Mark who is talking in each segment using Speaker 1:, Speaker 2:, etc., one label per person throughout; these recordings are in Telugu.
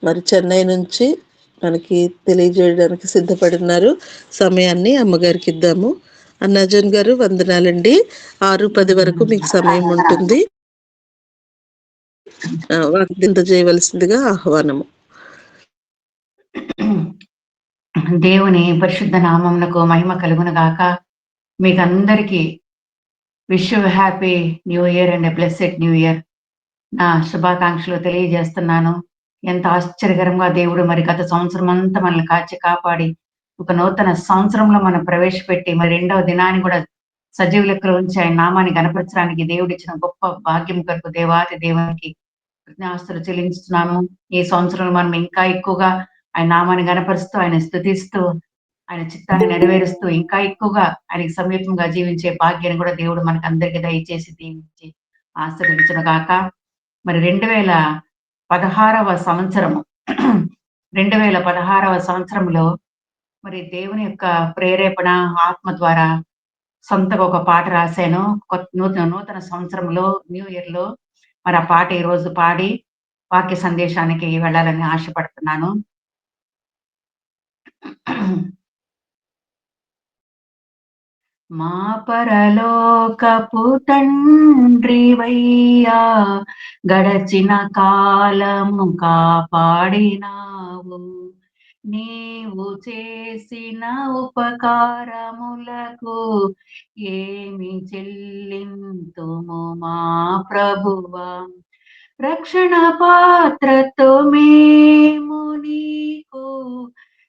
Speaker 1: మరి చెన్నై నుంచి మనకి తెలియజేయడానికి సిద్ధపడున్నారు. సమయాన్ని అమ్మగారికి ఇద్దాము. అన్నాజన్ గారు వందనాలండి. 6:10 వరకు మీకు సమయం ఉంటుంది. వాగ్దానం చేయవలసిందిగా ఆహ్వానము.
Speaker 2: దేవుని పరిశుద్ధ నామమునకు మహిమ కలుగును గాక. మీకందరికీ wish you happy new year and blessed new year నా శుభాకాంక్షలు తెలియజేస్తున్నాను. ఎంత ఆశ్చర్యకరంగా దేవుడు మరి గత సంవత్సరం అంతా మనల్ని కాచి కాపాడి ఒక నూతన సంవత్సరంలో మనం ప్రవేశపెట్టి మరి 2వ దినాన్ని కూడా సజీవ లెక్కలో ఉంచి ఆయన నామాన్ని గణపరచడానికి దేవుడు ఇచ్చిన గొప్ప భాగ్యం కొరకు దేవాది దేవునికి కృతజ్ఞతాస్తుతులు చెల్లించుతున్నాము. ఈ సంవత్సరంలో మనం ఇంకా ఎక్కువగా ఆయన నామాన్ని గణపరుస్తూ ఆయన స్తుతిస్తూ ఆయన చిత్తాన్ని నెరవేరుస్తూ ఇంకా ఎక్కువగా ఆయనకి సమీపంగా జీవించే భాగ్యాన్ని కూడా దేవుడు మనకు అందరికీ దయచేసి దీవించి ఆశీర్వదించును గాక. మరి 2016వ సంవత్సరము 2016వ సంవత్సరంలో మరి దేవుని యొక్క ప్రేరేపణ ఆత్మ ద్వారా సొంతగా ఒక పాట రాశాను. నూతన సంవత్సరంలో న్యూ ఇయర్ లో మరి ఆ పాట ఈ రోజు పాడి వాక్య సందేశానికి వెళ్ళాలని ఆశపడుతున్నాను. మా పరలోకపు తండ్రివయ్యా, గడచిన కాలము కాపాడినావు. నీవు చేసిన ఉపకారములకు ఏమి చెల్లింతుము మా ప్రభువా. రక్షణ పాత్రతో మేము నీకు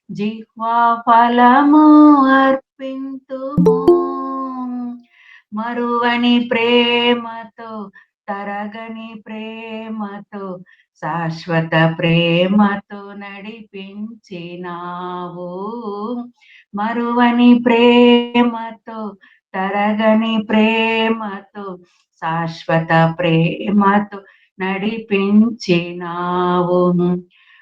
Speaker 2: జిహ్వా ఫలము అర్పింతుము. మరువని ప్రేమతో తరగని ప్రేమతో శాశ్వత ప్రేమతో నడిపించినావు. మరువని ప్రేమతో తరగని ప్రేమతో శాశ్వత ప్రేమతో నడిపించినావు.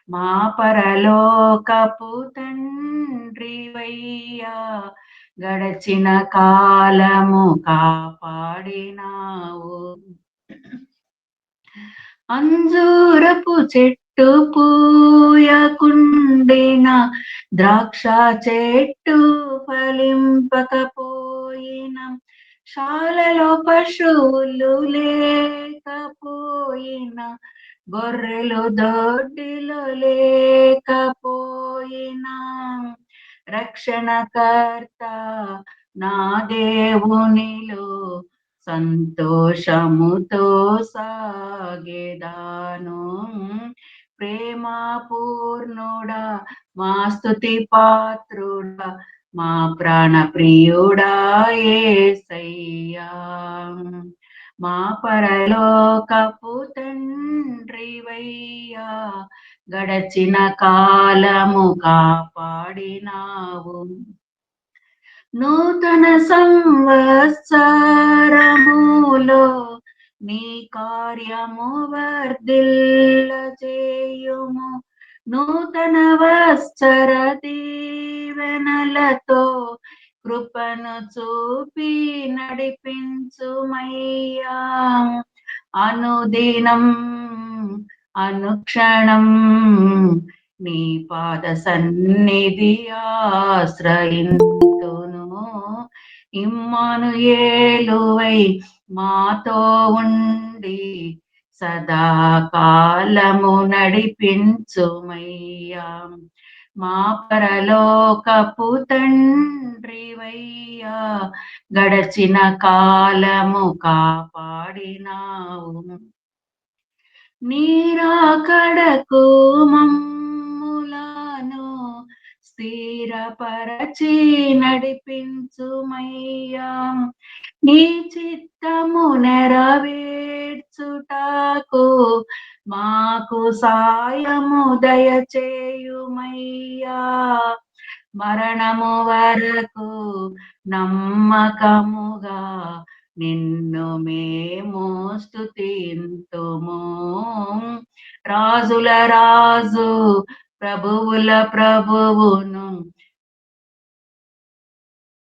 Speaker 2: మా పరలోకపు తండ్రివయ్యా, గడచిన కాలము కాపాడినావు. అంజూరపు చెట్టు పూయకుండిన, ద్రాక్ష చెట్టు ఫలింపకపోయిన, శాలలో పశువులు లేకపోయిన, గొర్రెలు దొడ్డిలో లేకపోయినా, రక్షణకర్త నా దేవునిలో సంతోషముతో సాగేదాను. ప్రేమ పూర్ణుడా, మా స్తుతి పాత్రుడా, మా ప్రాణ ప్రియుడా యేసయ్యా. మా పరలోకపు తండ్రివయ్యా, గడచిన కాలము కాపాడినావు. నూతన సంవత్సరములో నీ కార్యము వర్ధిల్ల చేయుము. నూతన వత్సర దీవెనలతో కృపను చూపి నడిపించుమయ్యా. అనుదినం అనుక్షణం నీ పాద సన్నిధి ఆశ్రయింతును. ఇమ్మానుయేలువై మాతో ఉండి సదాకాలము నడిపించుమయ్యా. మా పరలోకపు తండ్రివయ్యా, గడచిన కాలము కాపాడినావు. నీరాకడకు మమ్ములను స్థిరపరచి నడిపించుమయ్యా. నీ చిత్తము నెరవేర్చుటకు మాకు సాయము దయచేయుమయ్యా. మరణము వరకు నమ్మకముగా నిన్ను మేము స్తుతింతుము. రాజుల రాజు ప్రభువుల ప్రభువును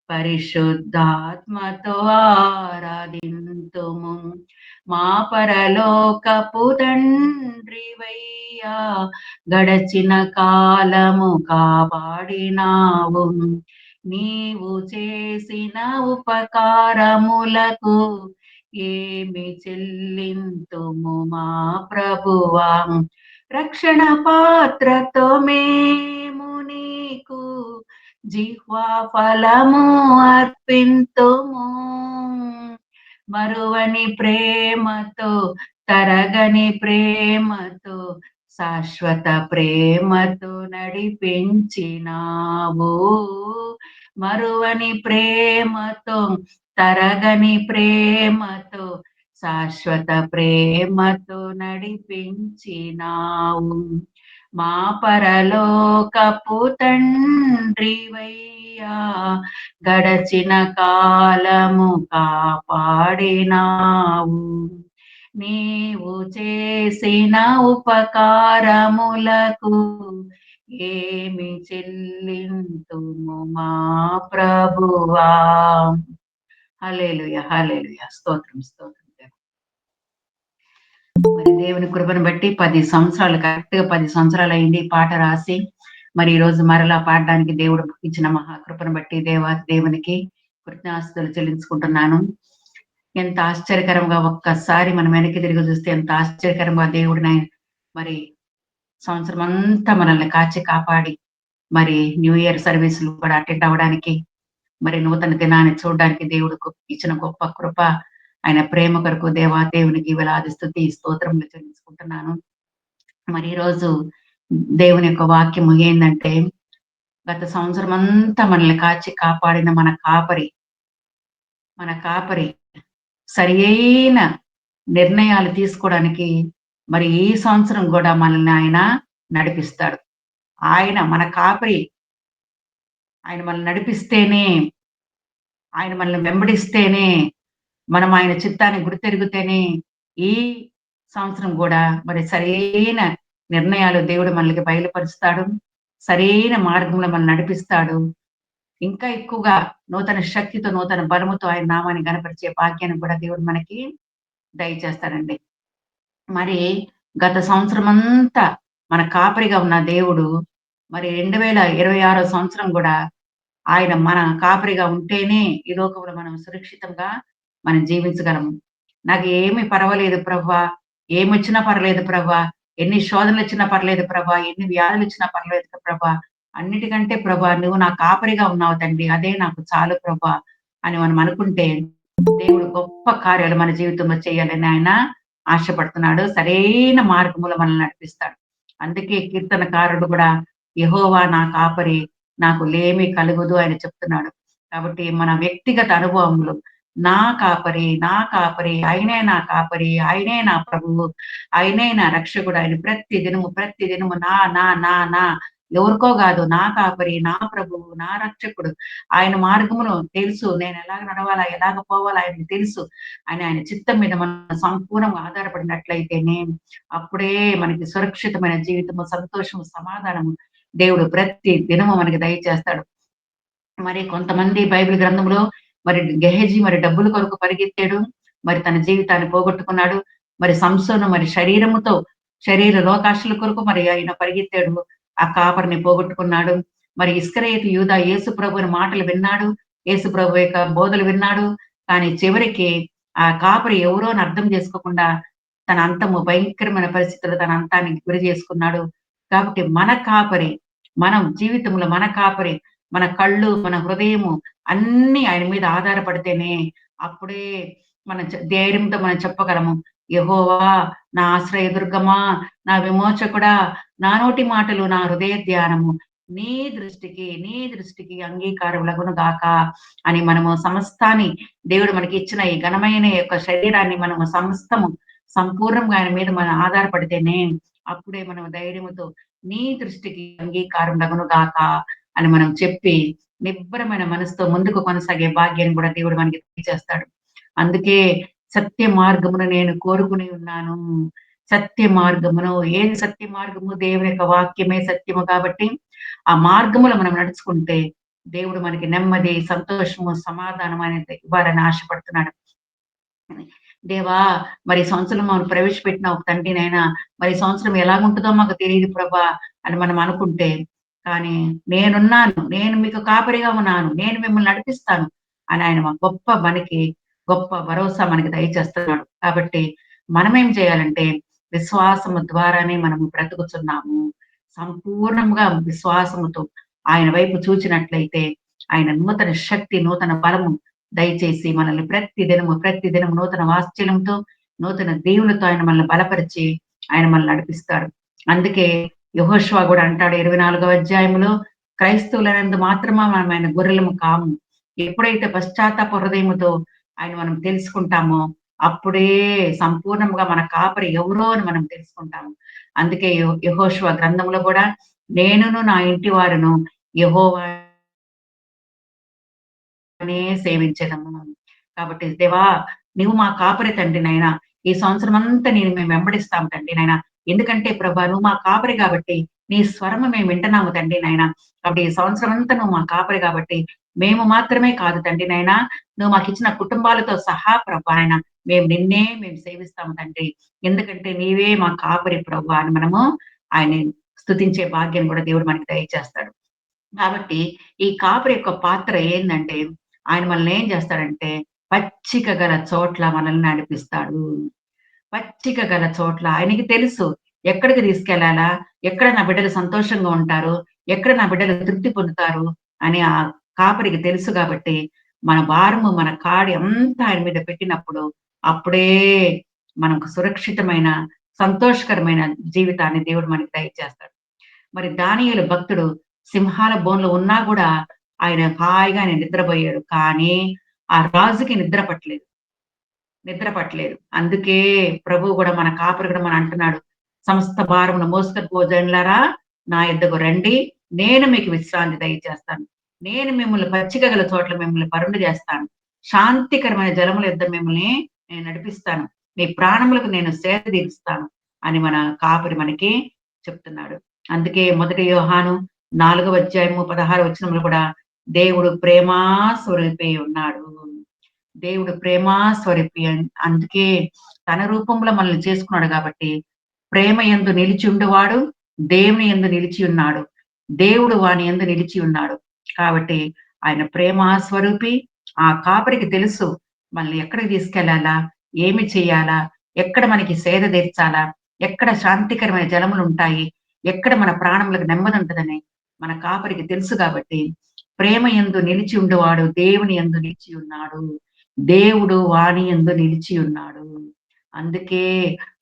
Speaker 2: పరిశుద్ధాత్మతో ఆరాధింతుము. మా పరలోకపు తండ్రివయ్యా, గడచిన కాలము కాపాడినావు. నీవు చేసిన ఉపకారములకు ఏమి చెల్లింతుము మా ప్రభువా. రక్షణ పాత్రతో మేము నీకు జిహ్వా ఫలము అర్పింతుము. మరువని ప్రేమతో, తరగని ప్రేమతో, శాశ్వత ప్రేమతో నడిపించినావు. మరువని ప్రేమతో, తరగని ప్రేమతో, శాశ్వత ప్రేమతో నడిపించినావు. మా పరలోకపు తండ్రివయ్యా, గడచిన కాలము కాపాడినావు. నీవు చేసిన ఉపకారములకు ఏమి చెల్లింతుము మా ప్రభువా. హల్లెలూయా, హల్లెలూయా. స్తోత్రం, స్తోత్రం. మరి దేవుని కృపను బట్టి 10 సంవత్సరాలు, కరెక్ట్ గా 10 సంవత్సరాలు అయింది ఈ పాట రాసి. మరి ఈ రోజు మరలా పాడడానికి దేవుడు ఇచ్చిన మహాకృపను బట్టి దేవునికి కృతజ్ఞాస్తులు చెల్లించుకుంటున్నాను. ఎంత ఆశ్చర్యకరంగా, ఒక్కసారి మనం వెనక్కి తిరిగి చూస్తే ఎంత ఆశ్చర్యకరంగా దేవుడిని మరి సంవత్సరం అంతా మనల్ని కాచి కాపాడి, మరి న్యూ ఇయర్ సర్వీసులు కూడా అటెండ్ అవ్వడానికి, మరి నూతన దినాన్ని చూడడానికి దేవుడు ఇచ్చిన గొప్ప కృప, ఆయన ప్రేమ కొరకు దేవునికి వేలాది స్తుతి స్తోత్రములు చెల్లించుకుంటున్నాను. మరి ఈరోజు దేవుని యొక్క వాక్యము ఏంటంటే, గత సంవత్సరం అంతా మనల్ని కాచి కాపాడిన మన కాపరి సరి అయిన నిర్ణయాలు తీసుకోవడానికి మరి ఈ సంవత్సరం కూడా మనల్ని ఆయన నడిపిస్తాడు. ఆయన మన కాపరి, ఆయన మనల్ని నడిపిస్తేనే, ఆయన మనల్ని వెంబడిస్తేనే, మనం ఆయన చిత్తాన్ని గుర్తెరిగితేనే ఈ సంవత్సరం కూడా మరి సరైన నిర్ణయాలు దేవుడు మనకి బయలుపరుస్తాడు. సరైన మార్గంలో మనల్ని నడిపిస్తాడు. ఇంకా ఎక్కువగా నూతన శక్తితో, నూతన బలముతో ఆయన నామాన్ని గణపరిచే భాగ్యాన్ని కూడా దేవుడు మనకి దయచేస్తాడండి. మరి గత సంవత్సరం అంతా మన కాపరిగా ఉన్న దేవుడు మరి 2026 సంవత్సరం కూడా ఆయన మన కాపరిగా ఉంటేనే ఈ లోకంలో మనం సురక్షితంగా మనం జీవించగలము. నాకు ఏమి పర్వాలేదు ప్రభువా, ఏమొచ్చినా పర్లేదు ప్రభువా, ఎన్ని శోధనలు వచ్చినా పర్లేదు ప్రభువా, ఎన్ని వ్యాధులు వచ్చినా పర్లేదు ప్రభువా, అన్నిటికంటే ప్రభువా నువ్వు నా కాపరిగా ఉన్నావు తండ్రి, అదే నాకు చాలు ప్రభువా అని మనం అనుకుంటే దేవుడు గొప్ప కార్యాలు మన జీవితంలో చేయాలని ఆయన ఆశపడుతున్నాడు. సరైన మార్గములో మనల్ని నడిపిస్తాడు. అందుకే కీర్తనకారుడు కూడా యెహోవా నా కాపరి, నాకు లేమి కలుగదు ఆయన చెప్తున్నాడు. కాబట్టి మన వ్యక్తిగత అనుభవములు, నా కాపరి, నా కాపరి, ఆయనే నా కాపరి, ఆయనే నా ప్రభువు, ఆయనే నా రక్షకుడు, ఆయన ప్రతి దినము నా నా నా నా ఎవరికో కాదు, నా కాపరి, నా ప్రభువు, నా రక్షకుడు, ఆయన మార్గమును తెలుసు, నేను ఎలాగ నడవాలా, ఎలాగ పోవాలా ఆయనకి తెలుసు అని ఆయన చిత్తం మీద మనం సంపూర్ణంగా ఆధారపడినట్లయితేనే అప్పుడే మనకి సురక్షితమైన జీవితము, సంతోషము, సమాధానము దేవుడు ప్రతి దినము మనకి దయచేస్తాడు. మరి కొంతమంది బైబిల్ గ్రంథంలో మరి గెహజీ మరి డబ్బుల కొరకు పరిగెత్తాడు, మరి తన జీవితాన్ని పోగొట్టుకున్నాడు. మరి సంసోను మరి శరీర లోకాశల కొరకు మరి ఆయన పరిగెత్తాడు, ఆ కాపరిని పోగొట్టుకున్నాడు. మరి ఇస్కరియోతు యూదా యేసు ప్రభుని మాటలు విన్నాడు, యేసు ప్రభు యొక్క బోధలు విన్నాడు. కానీ చివరికి ఆ కాపరి ఎవరో అని అర్థం చేసుకోకుండా తన అంతము భయంకరమైన పరిస్థితుల్లో తన అంతానికి గురి చేసుకున్నాడు. కాబట్టి మన కాపరి, మనం జీవితంలో మన కాపరి, మన కళ్ళు, మన హృదయము అన్ని ఆయన మీద ఆధారపడితేనే అప్పుడే మన ధైర్యంతో మనం చెప్పగలము, యెహోవా నా ఆశ్రయదుర్గమా, నా విమోచకుడా, నా నోటి మాటలు, నా హృదయ ధ్యానము నీ దృష్టికి అంగీకారములగును గాక అని మనము సమస్తాన్ని దేవుడు మనకి ఇచ్చిన ఈ ఘనమైన యొక్క శరీరాన్ని మనము సమస్తము సంపూర్ణంగా ఆయన మీద మనం ఆధారపడితేనే అప్పుడే మనం ధైర్యముతో నీ దృష్టికి అంగీకారములగును గాక అని మనం చెప్పి నిబ్బరమైన మనసుతో ముందుకు కొనసాగే భాగ్యాన్ని కూడా దేవుడు మనకి తెలియజేస్తాడు. అందుకే సత్య మార్గమును నేను కోరుకుని ఉన్నాను. సత్య మార్గమును, ఏది సత్య మార్గము? దేవుని యొక్క వాక్యమే సత్యము. కాబట్టి ఆ మార్గములో మనం నడుచుకుంటే దేవుడు మనకి నెమ్మది, సంతోషము, సమాధానం అనేది ఇవ్వాలని ఆశపడుతున్నాడు. దేవా మరి ఈ సంవత్సరం మమ్మల్ని ప్రవేశపెట్టినావు తండ్రి నాయనా, మరి ఈ సంవత్సరం ఎలాగుంటుందో మాకు తెలియదు ప్రభా అని మనం అనుకుంటే, కానీ నేనున్నాను, నేను మీకు కాపరిగా ఉన్నాను, నేను మిమ్మల్ని నడిపిస్తాను అని ఆయన మనకి గొప్ప భరోసా మనకి దయచేస్తున్నాడు. కాబట్టి మనమేం చేయాలంటే విశ్వాసము ద్వారానే మనము బ్రతుకుతున్నాము. సంపూర్ణంగా విశ్వాసముతో ఆయన వైపు చూచినట్లయితే ఆయన నూతన శక్తి, నూతన బలము దయచేసి మనల్ని ప్రతి దినము నూతన వాత్సల్యంతో, నూతన దీవులతో ఆయన మనల్ని బలపరిచి ఆయన మనల్ని నడిపిస్తాడు. అందుకే యెహోషువ గూడా అంటాడు 24వ అధ్యాయంలో, క్రైస్తవులైనందు మాత్రమా మనం ఆయన గొర్రెలము కాము. ఎప్పుడైతే పశ్చాత్తాప హృదయముతో ఆయన మనం తెలుసుకుంటామో, అప్పుడే సంపూర్ణంగా మన కాపరి ఎవరో అని మనం తెలుసుకుంటాము. అందుకే యెహోషువ గ్రంథంలో గూడా నేనును నా ఇంటి వారును యెహోవానే సేవించెదము. కాబట్టి దేవా నువ్వు మా కాపరి తండ్రి నాయనా. ఈ సంవత్సరం అంతా మేము వెంబడిస్తాం తండ్రి నాయనా. ఎందుకంటే ప్రభా నువ్వు మా కాపరి కాబట్టి నీ స్వరము మేము వింటున్నాము తండ్రి నాయనా. కాబట్టి ఈ సంవత్సరం అంతా నువ్వు మా కాపరి కాబట్టి మేము మాత్రమే కాదు తండ్రి నాయనా, నువ్వు మాకిచ్చిన కుటుంబాలతో సహా ప్రభా నాయన మేము సేవిస్తాము తండ్రి. ఎందుకంటే నీవే మా కాపరి ప్రభా అని మనము ఆయన్ని స్తుతించే భాగ్యం కూడా దేవుడు మనకి దయచేస్తాడు. కాబట్టి ఈ కాపరి యొక్క పాత్ర ఏందంటే, ఆయన మనల్ని ఏం చేస్తాడంటే, పచ్చిక గల చోట్ల మనల్ని నడిపిస్తాడు. పచ్చిక గల చోట్ల ఆయనకి తెలుసు. ఎక్కడికి తీసుకెళ్ళాలా? ఎక్కడ నా బిడ్డలు సంతోషంగా ఉంటారు? ఎక్కడ నా బిడ్డలు తృప్తి పొందుతారు? అని ఆ కాపరికి తెలుసు గాబట్టి, మన భారము, మన కాడి అంతా ఆయన మీద పెట్టినప్పుడు, అప్పుడే మనకు సురక్షితమైన, సంతోషకరమైన జీవితాన్ని దేవుడు మనకి దయచేస్తాడు. మరి దానియేలు భక్తుడు సింహాల బోన్లో ఉన్నా గూడా ఆయన హాయిగా నిద్రబోయాడు. కానీ ఆ రాజుకి నిద్ర పట్టలేదు. అందుకే ప్రభువు గూడా మన కాపరి గూడా అంటున్నాడు. సమస్త భారమును మోసుకొని పోజనులారా నా యొద్దకు రండి. నేను మీకు విశ్రాంతి దయచేస్తాను. నేను మిమ్మల్ని పచ్చిక గల చోట్ల మిమ్మల్ని పరుండ చేస్తాను. శాంతికరమైన జలముల యొద్ద మిమ్మల్ని నేను నడిపిస్తాను. మీ ప్రాణములకు నేను సేద తీరుస్తాను అని మన కాపరి మనకి చెప్తున్నాడు. అందుకే మొదటి యోహాను 4వ అధ్యాయము 16వ వచనంలో కూడా దేవుడు ప్రేమా స్వరూపి ఉన్నాడు. దేవుడు ప్రేమా స్వరూపి అందుకే తన రూపంలో మనల్ని చేసుకున్నాడు కాబట్టి ప్రేమ యందు నిలిచి ఉండేవాడు దేవుని యందు నిలిచి ఉన్నాడు. దేవుడు వాని యందు నిలిచి ఉన్నాడు. కాబట్టి ఆయన ప్రేమా స్వరూపి. ఆ కాపరికి తెలుసు మనల్ని ఎక్కడికి తీసుకెళ్లాలా, ఏమి చేయాలా, ఎక్కడ మనకి సేద తీర్చాలా, ఎక్కడ శాంతికరమైన జలములుంటాయి, ఎక్కడ మన ప్రాణములకు నెమ్మది ఉంటదని మన కాపరికి తెలుసు కాబట్టి ప్రేమ యందు నిలిచి ఉండేవాడు దేవుని యందు నిలిచి ఉన్నాడు. దేవుడు వాని యందు నిలిచి ఉన్నాడు. అందుకే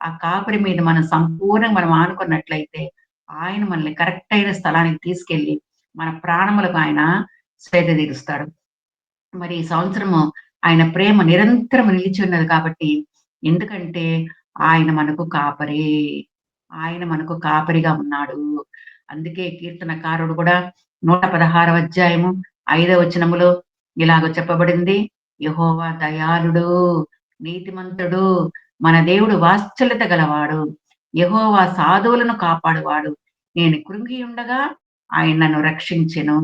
Speaker 2: ఆ కాపరి మీద మనం సంపూర్ణంగా మనం ఆనుకున్నట్లయితే ఆయన మనల్ని కరెక్ట్ అయిన స్థలానికి తీసుకెళ్ళి మన ప్రాణములకు ఆయన సేద తీరుస్తాడు. మరి ఈ సంవత్సరము ఆయన ప్రేమ నిరంతరం నిలిచి ఉన్నది కాబట్టి ఎందుకంటే ఆయన మనకు కాపరి. ఆయన మనకు కాపరిగా ఉన్నాడు. అందుకే కీర్తనకారుడు కూడా 116వ అధ్యాయము 5వ వచనములో ఇలాగ చెప్పబడింది. యెహోవా దయాళుడు, నీతిమంతుడు, మన దేవుడు వాత్సల్యత గలవాడు. యెహోవా సాధువులను కాపాడువాడు. నేను కృంగి ఉండగా ఆయన నన్ను రక్షించెను.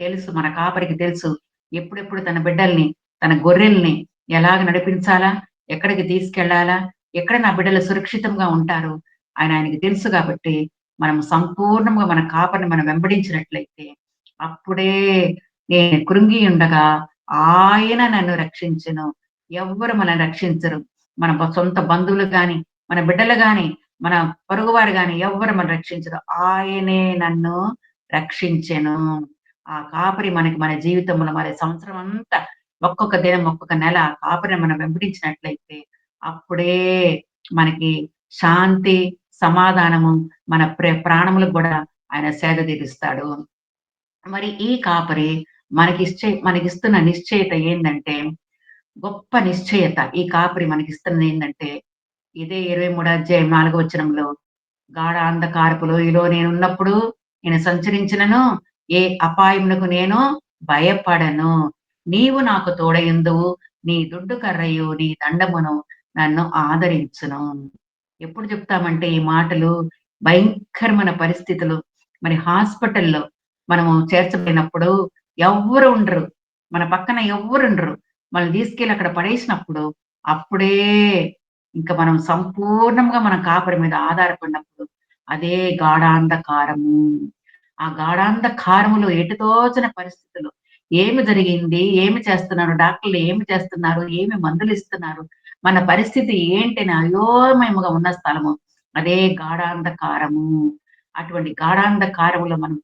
Speaker 2: తెలుసు మన కాపరికి తెలుసు. ఎప్పుడెప్పుడు తన బిడ్డల్ని, తన గొర్రెల్ని ఎలాగ నడిపించాలా? ఎక్కడికి తీసుకెళ్ళాలా? ఎక్కడ నా బిడ్డలు సురక్షితంగా ఉంటారు? ఆయనకి తెలుసు కాబట్టి మనం సంపూర్ణంగా మన కాపరిని మనం వెంబడించినట్లయితే అప్పుడే నేను కృంగి ఉండగా ఆయన నన్ను రక్షించెను. ఎవ్వరు మనల్ని రక్షించరు. మన సొంత బంధువులు గాని, మన బిడ్డలు గాని, మన పొరుగువారు గాని ఎవ్వరు మనల్ని రక్షించరు. ఆయనే నన్ను రక్షించెను. ఆ కాపరి మనకి మన జీవితంలో మరి సంవత్సరం అంతా ఒక్కొక్క దినం, ఒక్కొక్క నెల ఆ కాపరిని మనం వెంబడించినట్లయితే అప్పుడే మనకి శాంతి, సమాధానము, మన ప్రాణములకు గూడా ఆయన సేద తీరుస్తాడు. మరి ఈ కాపరి మనకిస్తున్న నిశ్చయత ఏందంటే, గొప్ప నిశ్చయత. ఈ కాపరి మనకిస్తున్నది ఏందంటే, ఇదే 23 అధ్యాయం 4వ వచనంలో గాఢ అంధకారపు లోయలో నేనున్నప్పుడు నేను సంచరించినను ఏ అపాయమునకు నేను భయపడను. నీవు నాకు తోడయుందువు. నీ దుడ్డు కర్రయు, నీ దండమును నన్ను ఆదరించును. ఎప్పుడు చెప్తామంటే ఈ మాటలు భయంకరమైన పరిస్థితులు మరి హాస్పిటల్‌లో మనము చేర్చబడినప్పుడు ఎవ్వరు ఉండరు. మన పక్కన ఎవ్వరుండరు. మనల్ని తీసుకెళ్ళి అక్కడ పడేసినప్పుడు అప్పుడే ఇంకా మనం సంపూర్ణంగా మన కాపరి మీద ఆధారపడినప్పుడు అదే గాఢాంధకారము. ఆ గాఢాంధకారములో ఎటు తోచని పరిస్థితులు. ఏమి జరిగింది? ఏమి చేస్తున్నారు? డాక్టర్లు ఏమి చేస్తున్నారు? ఏమి మందులిస్తున్నారు? మన పరిస్థితి ఏంటని అయోమయముగా ఉన్న స్థలము. అదే గాఢాంధకారము. అటువంటి గాఢాంధకారములో మనం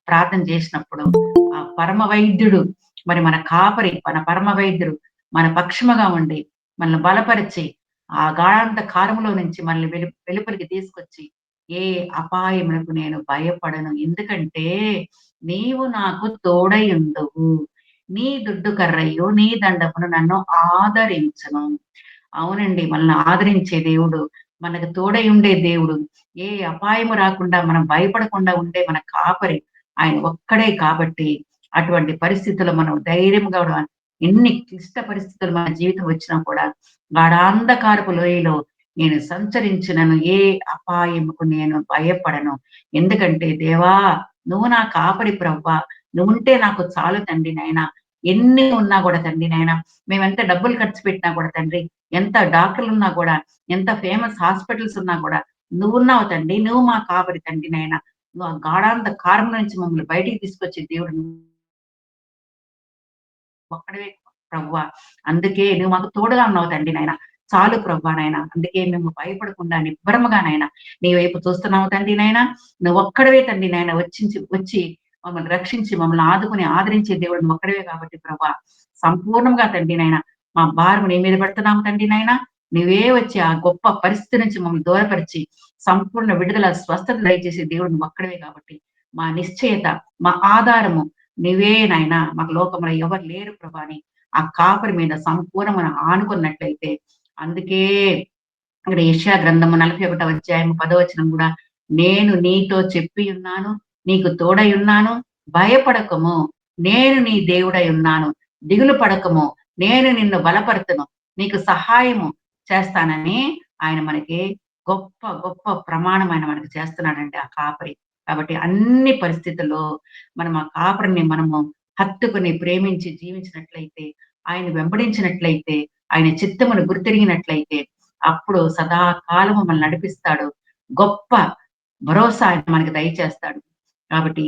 Speaker 2: ప్రార్థన చేసినప్పుడు ఆ పరమ వైద్యుడు మరి మన కాపరి, మన పరమ వైద్యుడు మన పక్షముగా ఉండి మనల్ని బలపరిచి ఆ గాఢాంధకారములో నుంచి మనల్ని వెలుపలికి తీసుకొచ్చి ఏ అపాయమునకు నేను భయపడను. ఎందుకంటే నీవు నాకు తోడయుందువు. నీ దుడ్డు కర్రయు, నీ దండమును నన్ను ఆదరించును. అవునండి. మనల్ని ఆదరించే దేవుడు, మనకు తోడై ఉండే దేవుడు, ఏ అపాయము రాకుండా మనం భయపడకుండా ఉండే మన కాపరి ఆయన ఒక్కడే కాబట్టి, అటువంటి పరిస్థితుల్లో మనం ధైర్యంగా ఎన్ని క్లిష్ట పరిస్థితులు మన జీవితం వచ్చినా కూడా గాఢాంధకారపు లోయలో నేను సంచరించినను ఏ అపాయముకు నేను భయపడను. ఎందుకంటే దేవా నువ్వు నా కాపరి ప్రవ్వా. నువ్వుంటే నాకు చాలు తండ్రి నాయన. ఎన్ని ఉన్నా గూడా తండ్రి నాయన, మేమెంత డబ్బులు ఖర్చు పెట్టినా గూడా తండ్రి, ఎంత డాక్టర్లున్నా గూడా, ఎంత ఫేమస్ హాస్పిటల్స్ ఉన్నా గూడా, నువ్వున్నావు తండ్రి. నువ్వు మా కాపరి తండ్రి నాయన. నువ్వు ఆ గాఢాంధకారం నుంచి మమ్మల్ని బయటికి తీసుకొచ్చే దేవుడు ఒక్కడివే ప్రవ్వా. అందుకే నువ్వు మాకు తోడుగా ఉన్నావు తండ్రి నాయన. చాలు ప్రవ్వా నాయన. అందుకే మేము భయపడకుండా నిబ్బరముగా నాయన నీ వైపు చూస్తున్నాము తండ్రి నాయన. నువ్వొక్కడివే తండ్రి నాయన వచ్చి మమ్మల్ని రక్షించి, మమ్మల్ని ఆదుకుని, ఆదరించే దేవుడు నువ్వొక్కడివే కాబట్టి ప్రభా, సంపూర్ణంగా తండ్రి నాయన మా భారము నీ మీద పెడుతున్నాము తండ్రి నాయన. నువ్వే వచ్చి ఆ గొప్ప పరిస్థితి నుంచి మమ్మల్ని దూరపరిచి, సంపూర్ణ విడుదల, స్వస్థత దయచేసే దేవుడు నువ్వొక్కడివే కాబట్టి, మా నిశ్చయత, మా ఆధారము నువ్వే నాయనా. మాకు లోకంలో ఎవరు లేరు ప్రభా అని ఆ కాపరి మీద సంపూర్ణమైన ఆనుకున్నట్లయితే, అందుకే ఇక్కడ యెషయా గ్రంథము 41వ అధ్యాయము 10వ వచనం కూడా, నేను నీతో చెప్పి ఉన్నాను, నీకు తోడై ఉన్నాను, భయపడకము, నేను నీ దేవుడై ఉన్నాను, దిగులు పడకము, నేను నిన్ను బలపరుతును, నీకు సహాయము చేస్తానని ఆయన మనకి గొప్ప గొప్ప ప్రమాణం ఆయన మనకి చేస్తున్నాడండి ఆ కాపరి. కాబట్టి అన్ని పరిస్థితుల్లో మనం ఆ కాపరిని మనము హత్తుకుని ప్రేమించి జీవించినట్లయితే, ఆయన వెంబడించినట్లయితే, ఆయన చిత్తమును గుర్తెరిగినట్లయితే, అప్పుడు సదాకాలము మనల్ని నడిపిస్తాడు. గొప్ప భరోసా ఆయన మనకి దయచేస్తాడు. కాబట్టి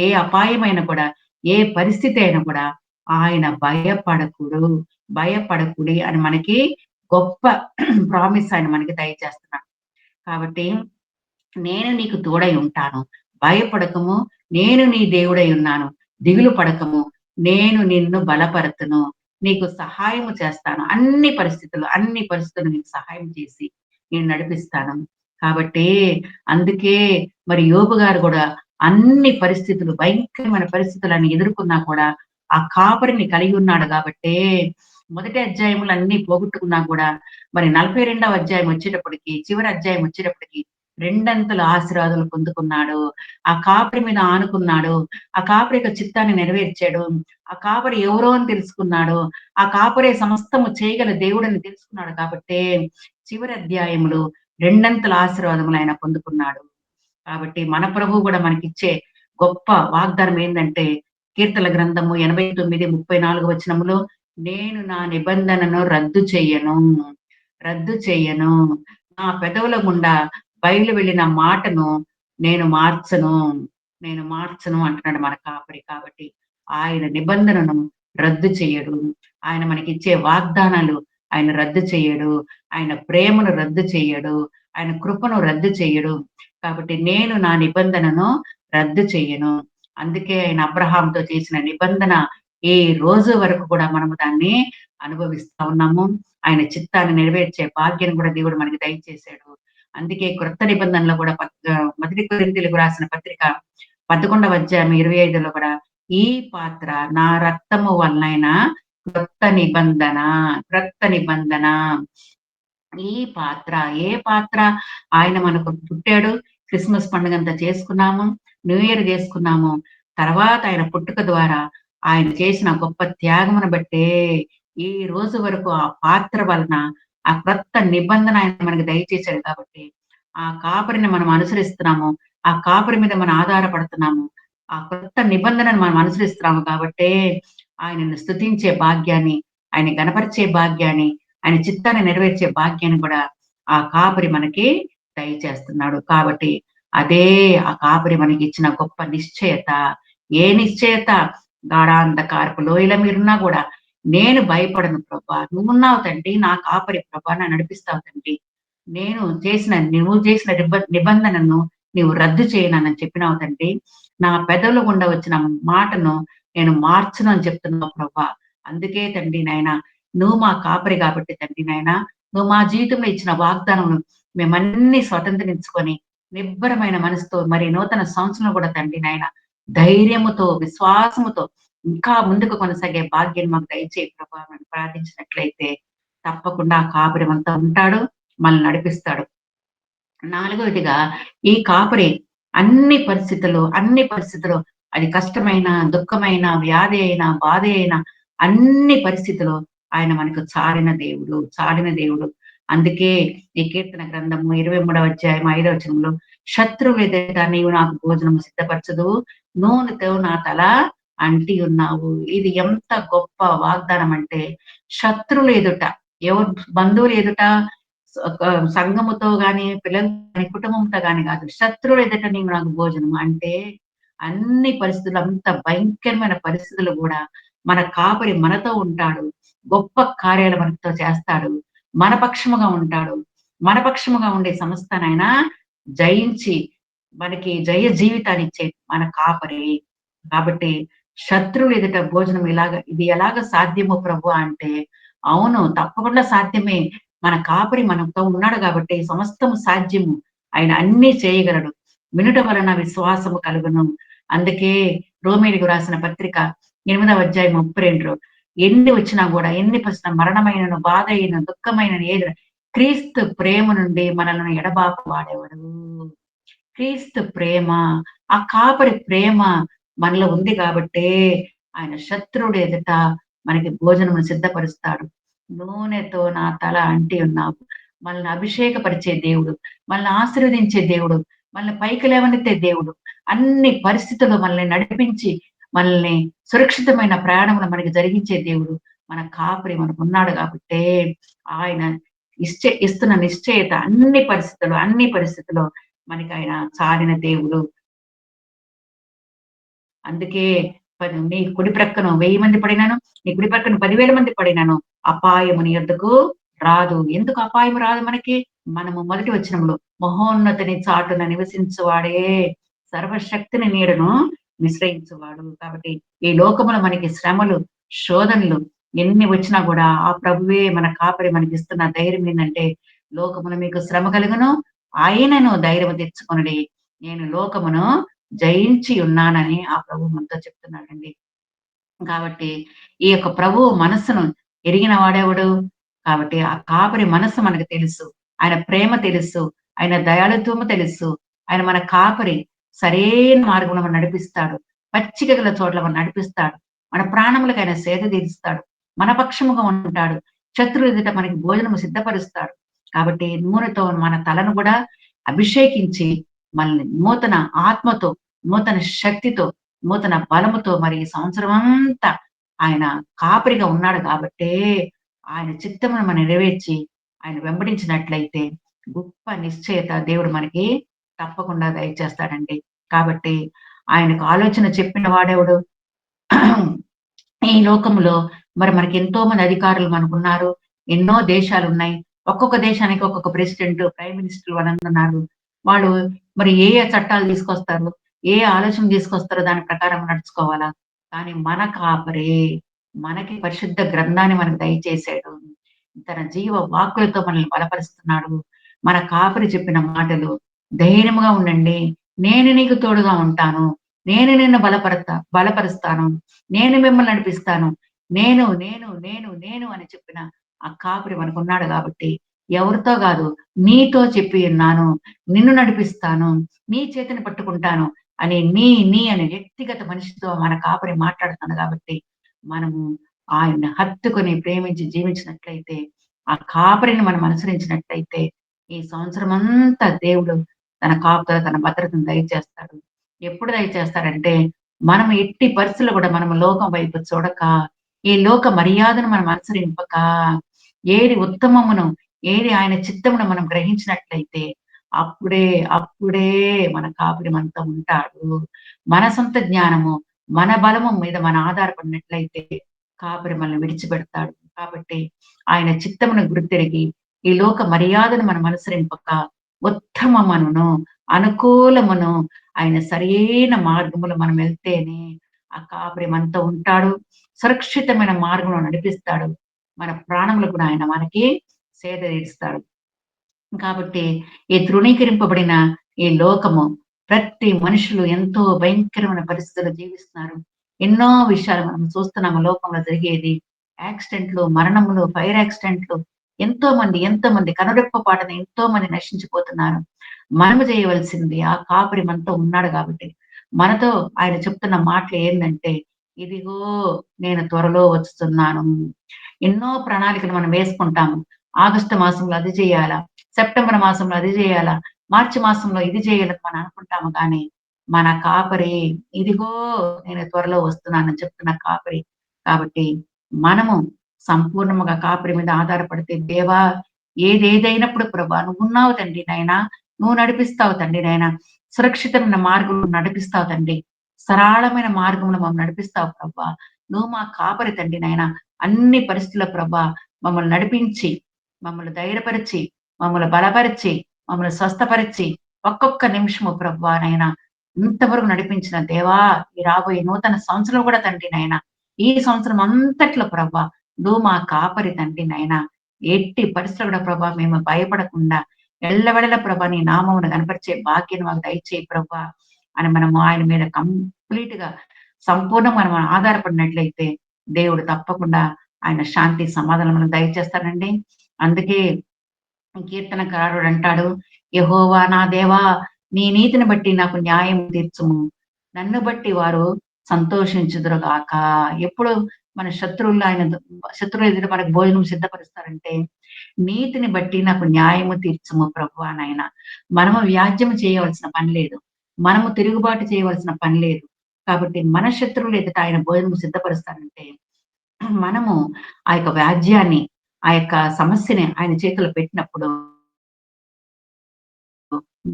Speaker 2: ఏ అపాయమైనా కూడా, ఏ పరిస్థితి అయినా కూడా ఆయన భయపడకుడి అని మనకి గొప్ప ప్రామిస్ ఆయన మనకి దయచేస్తున్నాడు. కాబట్టి నేను నీకు తోడై ఉంటాను. భయపడకము, నేను నీ దేవుడై ఉన్నాను. దిగులు పడకము, నేను నిన్ను బలపరుతును. నీకు సహాయము చేస్తాను. అన్ని పరిస్థితులు నీకు సహాయం చేసి నేను నడిపిస్తాను. కాబట్టి అందుకే మరి యోబు గారు గూడా అన్ని పరిస్థితులు, భయంకరమైన పరిస్థితులను ఎదుర్కొన్నా కూడా ఆ కాపరిని కలిగి ఉన్నాడు గాబట్టే, మొదటి అధ్యాయములు అన్నీ పోగొట్టుకున్నా గూడా మరి 42వ అధ్యాయం వచ్చేటప్పటికి, చివరి అధ్యాయం వచ్చేటప్పటికి రెండంతల ఆశీర్వాదాలు పొందుకున్నాడు. ఆ కాపరి మీద ఆనుకున్నాడు. ఆ కాపరి యొక్క చిత్తాన్ని నెరవేర్చాడు. ఆ కాపరి ఎవరో అని తెలుసుకున్నాడు. ఆ కాపరే సమస్తము చేయగల దేవుడని తెలుసుకున్నాడు కాబట్టే, చివరి అధ్యాయములో రెండంతల ఆశీర్వాదములు ఆయన పొందుకున్నాడు. కాబట్టి మన ప్రభువు గూడా మనకిచ్చే గొప్ప వాగ్దానం ఏందంటే, కీర్తనల గ్రంథము 89:34 వచనములో, నేను నా నిబంధనను రద్దు చెయ్యను. నా పెదవుల గుండా బయలు వెళ్ళిన మాటను నేను మార్చను. నేను మార్చను అంటున్నాడు మన కాపరి. కాబట్టి ఆయన నిబంధనను రద్దు చెయ్యడు. ఆయన మనకిచ్చే వాగ్దానాలు ఆయన రద్దు చెయ్యడు. ఆయన ప్రేమను రద్దు చెయ్యడు. ఆయన కృపను రద్దు చెయ్యడు. కాబట్టి నేను నా నిబంధనను రద్దు చెయ్యను. అందుకే ఆయన అబ్రహాంతో చేసిన నిబంధన ఈ రోజు వరకు కూడా మనము దాన్ని అనుభవిస్తా ఉన్నాము. ఆయన చిత్తాన్ని నెరవేర్చే భాగ్యం కూడా దేవుడు మనకి దయచేశాడు. అందుకే క్రొత్త నిబంధనలో కూడా మొదటి కొరింథీయులకు రాసిన పత్రిక 11వ అధ్యాయం 25లో కూడా, ఈ పాత్ర నా రక్తము వలనైన క్రొత్త నిబంధన. ఈ పాత్ర, ఏ పాత్ర? ఆయన మనకు పుట్టాడు. క్రిస్మస్ పండుగంతా చేసుకున్నాము. న్యూ ఇయర్ చేసుకున్నాము. తర్వాత ఆయన పుట్టుక ద్వారా ఆయన చేసిన గొప్ప త్యాగమును బట్టే ఈ రోజు వరకు ఆ పాత్ర వలన ఆ క్రొత్త నిబంధన ఆయన మనకు దయచేశాడు కాబట్టి, ఆ కాపరిని మనం అనుసరిస్తున్నాము. ఆ కాపరి మీద మనం ఆధారపడుతున్నాము. ఆ కొత్త నిబంధనను మనం అనుసరిస్తున్నాము కాబట్టే ఆయనను స్తుతించే భాగ్యాన్ని, ఆయన గణపరిచే భాగ్యాన్ని, ఆయన చిత్తాన్ని నెరవేర్చే భాగ్యాన్ని కూడా ఆ కాపరి మనకి దయచేస్తున్నాడు. కాబట్టి అదే ఆ కాపరి మనకిచ్చిన గొప్ప నిశ్చయత. ఏ నిశ్చయత? గాఢాంధకారపు లోయలో మీరున్నా గూడా, నేను భయపడను ప్రభా! నువ్వున్నావు తండ్రి. నా కాపరి ప్రభా! నన్ను నడిపిస్తావు తండ్రి. నువ్వు చేసిన నిబంధనను నీవు రద్దు చేయనని చెప్పినావు తండ్రి. నా పెదవుల గుండా వచ్చిన మాటను నేను మార్చను అని చెప్తున్నావు ప్రభా! అందుకే తండ్రి నాయనా, నువ్వు మా కాపరి కాబట్టి తండ్రి నాయనా, నువ్వు మా జీవితంలో ఇచ్చిన వాగ్దానమును మేమన్నీ స్వతంత్రించుకొని, నిబ్బరమైన మనసుతో మరి నూతన సంవత్సరంలో కూడా తండ్రి నాయనా, ధైర్యముతో, విశ్వాసముతో ఇంకా ముందుకు కొనసాగే భాగ్యాన్ని మాకు దయచేయి ప్రభా అని ప్రార్థించినట్లయితే, తప్పకుండా ఆ కాపరి మనతో ఉంటాడు. మనల్ని నడిపిస్తాడు. నాలుగవదిగా ఈ కాపరి అన్ని పరిస్థితుల్లో అది కష్టమైన, దుఃఖమైన, వ్యాధి అయినా, బాధ అయినా అన్ని పరిస్థితుల్లో ఆయన మనకు చాలిన దేవుడు. అందుకే ఈ కీర్తన గ్రంథము 23వ అధ్యాయం 5వ వచనంలో, శత్రువుల ఎదుట నీవు నాకు భోజనము సిద్ధపరచదు, నూనెతో నా తల అంటి ఉన్నావు. ఇది ఎంత గొప్ప వాగ్దానం అంటే, శత్రువుల ఎదుట, ఎవరు బంధువుల ఎదుట, సంఘముతో గాని, పిల్లలతో గాని, కుటుంబంతో గాని కాదు. శత్రువుల ఎదుట నీవు నాకు భోజనం అంటే, అన్ని పరిస్థితులు అంత భయంకరమైన పరిస్థితులు గూడా మన కాపరి మనతో ఉంటాడు. గొప్ప కార్యాలు మనతో చేస్తాడు. మన పక్షముగా ఉంటాడు. మన పక్షముగా ఉండే సమస్తానైనా జయించి, మనకి జయ జీవితాన్నిచ్చే మన కాపరి. కాబట్టి శత్రువుల ఎదుట భోజనం ఇది ఎలాగ సాధ్యమో ప్రభు అంటే, అవును తప్పకుండా సాధ్యమే. మన కాపరి మనతో ఉన్నాడు కాబట్టి సమస్తము సాధ్యము. ఆయన అన్నీ చేయగలడు. వినుట వలన విశ్వాసము కలుగును. అందుకే రోమీయులకు రాసిన పత్రిక 8వ అధ్యాయం 32లో, ఎన్ని వచ్చినా గూడా, ఎన్ని వచ్చినా, మరణమైనను, బాధ అయిన, దుఃఖమైనను ఏది, క్రీస్తు ప్రేమ నుండి మనల్ని ఎడబాపు వాడెవడు? క్రీస్తు ప్రేమ, ఆ కాపరి ప్రేమ మనలో ఉంది కాబట్టే ఆయన శత్రువుడు ఎదుట మనకి భోజనమును సిద్ధపరుస్తాడు. నూనెతో నా తల అంటి ఉన్నావు. మనల్ని అభిషేకపరిచే దేవుడు, మనల్ని ఆశీర్వదించే దేవుడు, మనల్ని పైకి లేవనెత్తే దేవుడు, అన్ని పరిస్థితుల్లో మనల్ని నడిపించి, మనల్ని సురక్షితమైన ప్రయాణమును మనకి జరిగించే దేవుడు మన కాపరి మనకున్నాడు కాబట్టే, ఆయన ఇస్తున్న నిశ్చయత అన్ని పరిస్థితుల్లో మనకాయన చాలిన దేవుడు. అందుకే నీ కుడి ప్రక్కన 1000 మంది పడినాను, నీ కుడి ప్రక్కన 10,000 మంది పడినాను, అపాయము నీ యొద్దకు రాదు. ఎందుకు అపాయం రాదు మనకి? మనము మొదటి వచనంలో, మహోన్నతిని చాటున నివసించువాడే సర్వశక్తిని నీడను విశ్రయించువాడు. కాబట్టి ఈ లోకములో మనకి శ్రమలు, శోధనలు ఎన్ని వచ్చినా గూడా ఆ ప్రభువే మన కాపరి మనకిస్తున్న ధైర్యం ఏందంటే, లోకములో మీకు శ్రమ కలుగును, ఆయనను ధైర్యము తెచ్చుకొనుడి. నేను లోకమును జయించి ఉన్నానని ఆ ప్రభువు మనతో చెప్తున్నాడండి. కాబట్టి ఈ యొక్క ప్రభువు మనస్సును ఎరిగిన వాడెవడు? కాబట్టి ఆ కాపరి మనస్సు మనకు తెలుసు. ఆయన ప్రేమ తెలుసు. ఆయన దయాళుత్వము తెలుసు. ఆయన మన కాపరి. సరైన మార్గంలో మనల్ని నడిపిస్తాడు. పచ్చిక గల చోట్ల మనల్ని నడిపిస్తాడు. మన ప్రాణములకు ఆయన సేద తీరుస్తాడు. మన పక్షముగా ఉంటాడు. శత్రువు ఎదుట మనకి భోజనము సిద్ధపరుస్తాడు. కాబట్టి నూనెతో మన తలను కూడా అభిషేకించి, మనల్ని నూతన ఆత్మతో, నూతన శక్తితో, నూతన బలముతో మరి ఈ సంవత్సరం అంతా ఆయన కాపరిగా ఉన్నాడు కాబట్టే, ఆయన చిత్తమును మనం నెరవేర్చి, ఆయన వెంబడించినట్లయితే గొప్ప నిశ్చయత దేవుడు మనకి తప్పకుండా దయచేస్తాడండి. కాబట్టి ఆయనకు ఆలోచన చెప్పిన వాడెవడు? ఈ లోకంలో మరి మనకి ఎంతో మంది అధికారులు మనకున్నారు. ఎన్నో దేశాలున్నాయి. ఒక్కొక్క దేశానికి ఒక్కొక్క ప్రెసిడెంట్, ప్రైమ్ మినిస్టర్ ఉన్నారు. వాళ్ళు మరి ఏ చట్టాలు తీసుకొస్తారు? ఏ ఆలోచన తీసుకొస్తారో దాని ప్రకారం నడుచుకోవాలా? కానీ మన కాపరి మనకి పరిశుద్ధ గ్రంథాన్ని మనకు దయచేసాడు. తన జీవ వాక్కులతో మనల్ని బలపరుస్తున్నాడు. మన కాపరి చెప్పిన మాటలు, ధైర్యముగా ఉండండి. నేను నీకు తోడుగా ఉంటాను. నేను నిన్ను బలపరుస్తాను. నేను మిమ్మల్ని నడిపిస్తాను. నేను అని చెప్పిన ఆ కాపరి మనకున్నాడు కాబట్టి, ఎవరితో గాదు, నీతో చెప్పి ఉన్నాను. నిన్ను నడిపిస్తాను. నీ చేతిని పట్టుకుంటాను అని నీ అనే వ్యక్తిగత మనిషితో మన కాపరి మాట్లాడుతున్నాడు కాబట్టి, మనము ఆయన్ని హత్తుకొని ప్రేమించి జీవించినట్లయితే, ఆ కాపరిని మనం అనుసరించినట్లయితే, ఈ సంవత్సరం అంతా దేవుడు తన కాపుదల, తన భద్రతను దయచేస్తాడు. ఎప్పుడు దయచేస్తాడంటే, మనం ఎట్టి పరిస్థితుల్లో కూడా మనం లోకం వైపు చూడక, ఈ లోక మర్యాదను మనం అనుసరింపక, ఏది ఉత్తమమును, ఏది ఆయన చిత్తమును మనం గ్రహించినట్లయితే, అప్పుడే, అప్పుడే మన కాపురి మనతో ఉంటాడు. మన సొంత జ్ఞానము, మన బలము మీద మనం ఆధారపడినట్లయితే కాపురి మనల్ని విడిచిపెడతాడు. కాబట్టి ఆయన చిత్తమును గుర్తెరిగి, ఈ లోక మర్యాదను మనం అనుసరింపక, ఉత్తమమును, అనుకూలమును, ఆయన సరియైన మార్గములో మనం వెళ్తేనే ఆ కాపరి మనతో ఉంటాడు. సురక్షితమైన మార్గంలో నడిపిస్తాడు. మన ప్రాణములు కూడా ఆయన మనకి సేద తీరుస్తాడు. కాబట్టి ఈ తృణీకరింపబడిన ఈ లోకము ప్రతి మనుషులు ఎంతో భయంకరమైన పరిస్థితుల్లో జీవిస్తున్నారు. ఎన్నో విషయాలు మనం చూస్తున్నాము లోకంలో జరిగేది. యాక్సిడెంట్లు, మరణములు, ఫైర్ యాక్సిడెంట్లు ఎంతో మంది కనురెప్పపాటున ఎంతో మంది నశించిపోతున్నారు. మనము చేయవలసింది ఆ కాపరి మనతో ఉన్నాడు కాబట్టి, మనతో ఆయన చెప్తున్న మాటలు ఏందంటే, ఇదిగో నేను త్వరలో వచ్చుతున్నాను. ఎన్నో ప్రణాళికలు మనం వేసుకుంటాము. ఆగస్టు మాసంలో అది చేయాలా, సెప్టెంబర్ మాసంలో అది చేయాలా, మార్చి మాసంలో ఇది చేయాలని మనం అనుకుంటాము కానీ, మన కాపరి ఇదిగో నేను త్వరలో వస్తున్నానని చెప్తున్న కాపరి. కాబట్టి మనము సంపూర్ణముగా కాపరి మీద ఆధారపడితే, దేవా ఏదేదైనప్పుడు ప్రభా నువ్వున్నావు తండ్రి నాయనా, నువ్వు నడిపిస్తావు తండ్రి నాయనా. సురక్షితమైన మార్గంలో నడిపిస్తావు తండ్రి. సరళమైన మార్గంలో మమ్మల్ని నడిపిస్తావు ప్రభా. నువ్వు మా కాపరి తండ్రి నాయనా. అన్ని పరిస్థితుల్లో ప్రభా మమ్మల్ని నడిపించి, మమ్మల్ని ధైర్యపరిచి, మమ్మల్ని బలపరిచి, మమ్మల్ని స్వస్థపరిచి, ఒక్కొక్క నిమిషము ప్రభా నాయనా ఇంతవరకు నడిపించిన దేవా, ఈ రాబోయే నూతన సంవత్సరం కూడా తండ్రి నాయనా, ఈ సంవత్సరం అంతట్లో ప్రభా నువ్వు మా కాపరి తండ్రి నాయనా. ఎట్టి పరిస్థితుల్లో కూడా ప్రభా మేము భయపడకుండా ఎల్లవెడల ప్రభా నీ నామమును కనపరిచే భాగ్యాన్ని మాకు దయచేయి ప్రభా అని మనము ఆయన మీద కంప్లీట్‌గా సంపూర్ణంగా మనం ఆధారపడినట్లయితే దేవుడు తప్పకుండా ఆయన శాంతి సమాధానం మనకు దయచేస్తాడండి. అందుకే కీర్తనకారుడు అంటాడు, యెహోవా నా దేవా నీ నీతిని బట్టి నాకు న్యాయం తీర్చుము. నన్ను బట్టి వారు సంతోషించుదురు గాక. ఎప్పుడు మన శత్రువుల ఎదుట మనకు భోజనం సిద్ధపరుస్తారంటే, నీతిని బట్టి నాకు న్యాయము తీర్చుము ప్రభువా నాయన. మనము వ్యాజ్యము చేయవలసిన పని లేదు. మనము తిరుగుబాటు చేయవలసిన పని లేదు. కాబట్టి మన శత్రువుల ఎదుట ఆయన భోజనం సిద్ధపరుస్తారంటే, మనము ఆ యొక్క వ్యాజ్యాన్ని, ఆ యొక్క సమస్యని ఆయన చేతిలో పెట్టినప్పుడు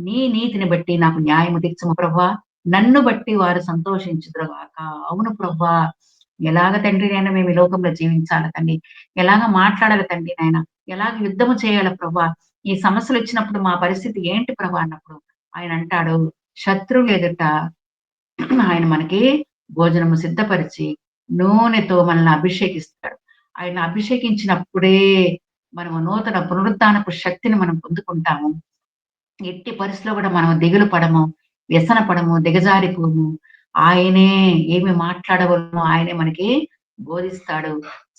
Speaker 2: నీ నీతిని బట్టి నాకు న్యాయము తీర్చుము ప్రభువా. నన్ను బట్టి వారు సంతోషించుదురు గాక. అవును ప్రభువా. ఎలాగ తండ్రి నాయన మేము ఈ లోకంలో జీవించాలి తండ్రి. ఎలాగ మాట్లాడాలి తండ్రి నాయన. ఎలాగ యుద్ధము చేయాలి ప్రభువా. ఈ సమస్యలొచ్చినప్పుడు మా పరిస్థితి ఏంటి ప్రభా అన్నప్పుడు ఆయన అంటాడు, శత్రువుల ఎదుట ఆయన మనకి భోజనము సిద్ధపరిచి, నూనెతో మనల్ని అభిషేకిస్తాడు. ఆయన అభిషేకించినప్పుడే మనము నూతన పునరుద్ధానపు శక్తిని మనం పొందుకుంటాము. ఎట్టి పరిస్థితిలో కూడా మనం దిగులు పడము, వ్యసన పడము, దిగజారిపోము. ఆయనే ఏమి మాట్లాడవలనో ఆయనే మనకి బోధిస్తాడు.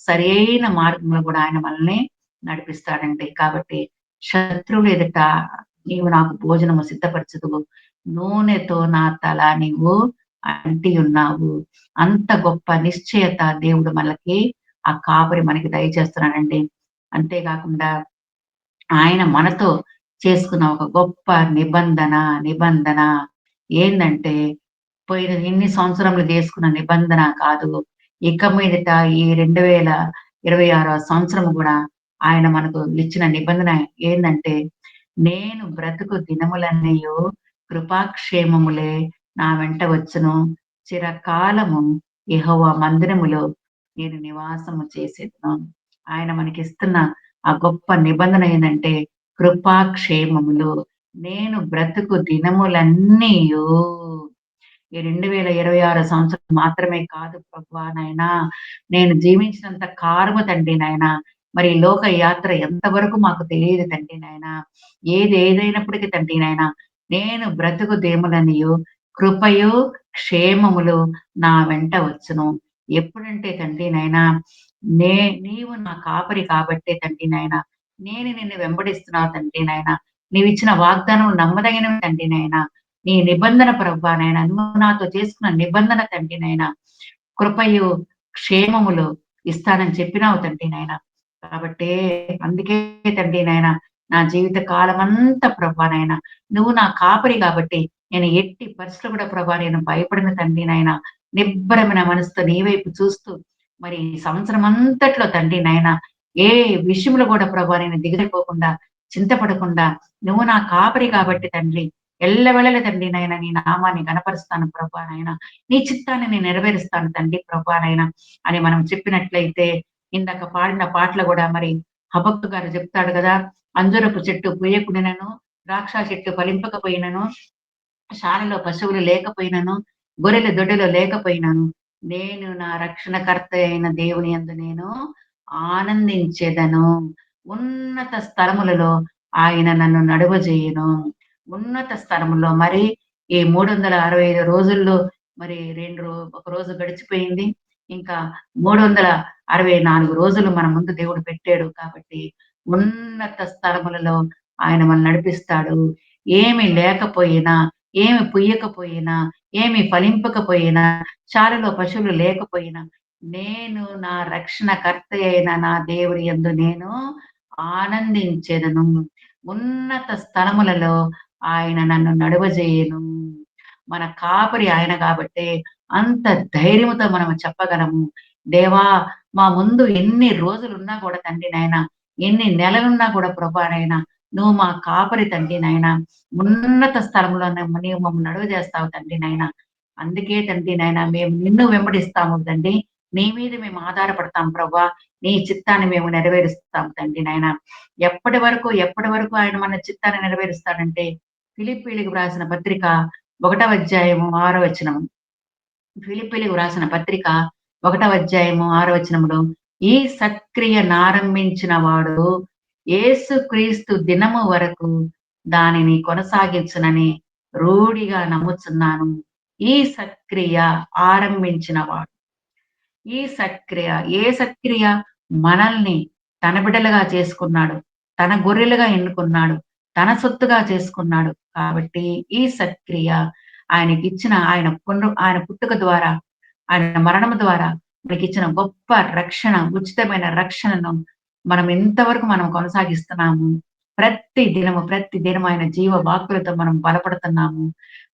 Speaker 2: సరైన మార్గంలో కూడా ఆయన మనల్ని నడిపిస్తాడండి. కాబట్టి శత్రువులు ఎదుట నీవు నాకు భోజనము సిద్ధపరచుదువు. నూనెతో నా తల నీవు అంటి ఉన్నావు. అంత గొప్ప నిశ్చయత దేవుడు మనకి ఆ కాపరి మనకి దయచేస్తున్నాడండి. అంతేకాకుండా ఆయన మనతో చేసుకున్న ఒక గొప్ప నిబంధన ఏందంటే, పోయిన ఇన్ని సంవత్సరములు చేసుకున్న నిబంధన కాదు. ఇక మీదట ఈ 2026 సంవత్సరం గూడా ఆయన మనకు ఇచ్చిన నిబంధన ఏందంటే, నేను బ్రతుకు దినములన్నీయు కృపాక్షేమములే నా వెంట వచ్చును. చిరకాలము యెహోవా మందిరములో నేను నివాసము చేసేదను. ఆయన మనకిస్తున్న ఆ గొప్ప నిబంధన ఏందంటే, కృపాక్షేమములు. నేను బ్రతుకు దినములన్నీయు ఈ 2026 సంవత్సరం మాత్రమే కాదు ప్రభువా నాయనా. నేను జీవించినంత కాలము తండ్రి నాయనా. మరి ఈ లోక యాత్ర ఎంతవరకు మాకు తెలియదు తండ్రి నాయనా. ఏదైనప్పటికీ తండ్రి నాయనా, నేను బ్రతుకు దేములనియు కృపయు, క్షేమములు నా వెంట వచ్చును. ఎప్పుడంటే తండ్రి నాయనా, నీవు నా కాపరి కాబట్టే తండ్రి నాయనా, నేను నిన్ను వెంబడిస్తున్నాను తండ్రి నాయనా. నీవిచ్చిన వాగ్దానం నమ్మదగినవి తండ్రి నాయనా. నీ నిబంధన ప్రభువా నాయనా, నువ్వు నాతో చేసుకున్న నిబంధన తండ్రి నాయనా. కృపయు, క్షేమములు ఇస్తానని చెప్పినావు తండ్రి నాయనా. కాబట్టే అందుకే తండ్రి నాయనా, నా జీవిత కాలమంతా ప్రభువా నాయనా, నువ్వు నా కాపరి కాబట్టి నేను ఎట్టి పరిస్థితిలో కూడా ప్రభా నేను భయపడిన తండ్రి నాయనా. నిబ్బరమైన మనసుతో నీ వైపు చూస్తూ మరి ఈ సంవత్సరం అంతట్లో తండ్రి నాయన ఏ విషయంలో కూడా ప్రభా నేను దిగజారిపోకుండా, చింతపడకుండా నువ్వు నా కాపరి కాబట్టి తండ్రి ఎల్లవేళలా తండ్రి నాయన నీ నామాన్ని గణపరుస్తాను ప్రభా నాయన. నీ చిత్తాన్ని నేను నెరవేరుస్తాను తండ్రి ప్రభా నాయన అని మనం చెప్పినట్లయితే ఇందాక పాడిన పాటలు గూడా మరి హబక్కు గారు చెప్తాడు గదా! అంజూరపు చెట్టు పూయకుండినను, ద్రాక్ష చెట్టు ఫలింపకపోయినను, శాలలో పశువులు లేకపోయినను, గొర్రెల దొడ్డిలో లేకపోయినను, నేను నా రక్షణకర్త అయిన దేవుని యందు నేను ఆనందించెదను. ఉన్నత స్థలములలో ఆయన నన్ను నడువజేయును. ఉన్నత స్థలములో మరి ఈ 365 రోజుల్లో మరి ఒక రోజు గడిచిపోయింది. ఇంకా 364 రోజులు మన ముందు దేవుడు పెట్టాడు కాబట్టి, ఉన్నత స్థలములలో ఆయన మనల్ని నడిపిస్తాడు. ఏమి లేకపోయినా, ఏమి పుయ్యకపోయినా, ఏమి ఫలింపకపోయినా, శాలలో పశువులు లేకపోయినా, నేను నా రక్షణకర్త అయిన నా దేవుని యందు నేను ఆనందించెదను. ఉన్నత స్థలములలో ఆయన నన్ను నడువజేయును. మన కాపరి ఆయన గాబట్టే అంత ధైర్యముతో మనం చెప్పగలము. దేవా! మా ముందు ఎన్ని రోజులున్నా గూడా తండ్రి నాయన, ఎన్ని నెలలున్నా గూడా ప్రభా నాయన, నువ్వు మా కాపరి తండ్రి నాయన. ఉన్నత స్థలంలో నీవు మమ్మల్ని నడుగజేస్తావు తండ్రి నాయన. అందుకే తండ్రి నాయన మేము నిన్ను వెంబడిస్తాము తండ్రి. నీ మీద మేము ఆధారపడతాం ప్రభా. నీ చిత్తాన్ని మేము నెరవేరుస్తాం తండ్రి నాయన. ఎప్పటి వరకు ఆయన మన చిత్తాన్ని నెరవేరుస్తాడంటే ఫిలిప్పీయులకు వ్రాసిన పత్రిక 1వ అధ్యాయము 6వ వచనం. ఫిలిప్పీయులకు వ్రాసిన పత్రిక 1వ అధ్యాయము 6వ వచనములో, ఈ సత్క్రియనారంభించిన వాడు యేసుక్రీస్తు దినము వరకు దానిని కొనసాగించునని రూఢిగా నమ్ముచున్నాను. ఈ సత్క్రియ ఆరంభించిన వాడు. ఈ సత్క్రియ ఏ సత్క్రియ? మనల్ని తన బిడ్డలుగా చేసుకున్నాడు. తన గొర్రెలుగా ఎన్నుకున్నాడు. తన సొత్తుగా చేసుకున్నాడు. కాబట్టి ఈ సత్క్రియ ఆయన పుట్టుక ద్వారా, ఆయన మరణము ద్వారా మనకిచ్చిన గొప్ప రక్షణ, ఉచితమైన రక్షణను మనం ఎంతవరకు మనం కొనసాగిస్తున్నాము. ప్రతి దినము ఆయన జీవ వాక్కులతో మనం బలపడుతున్నాము.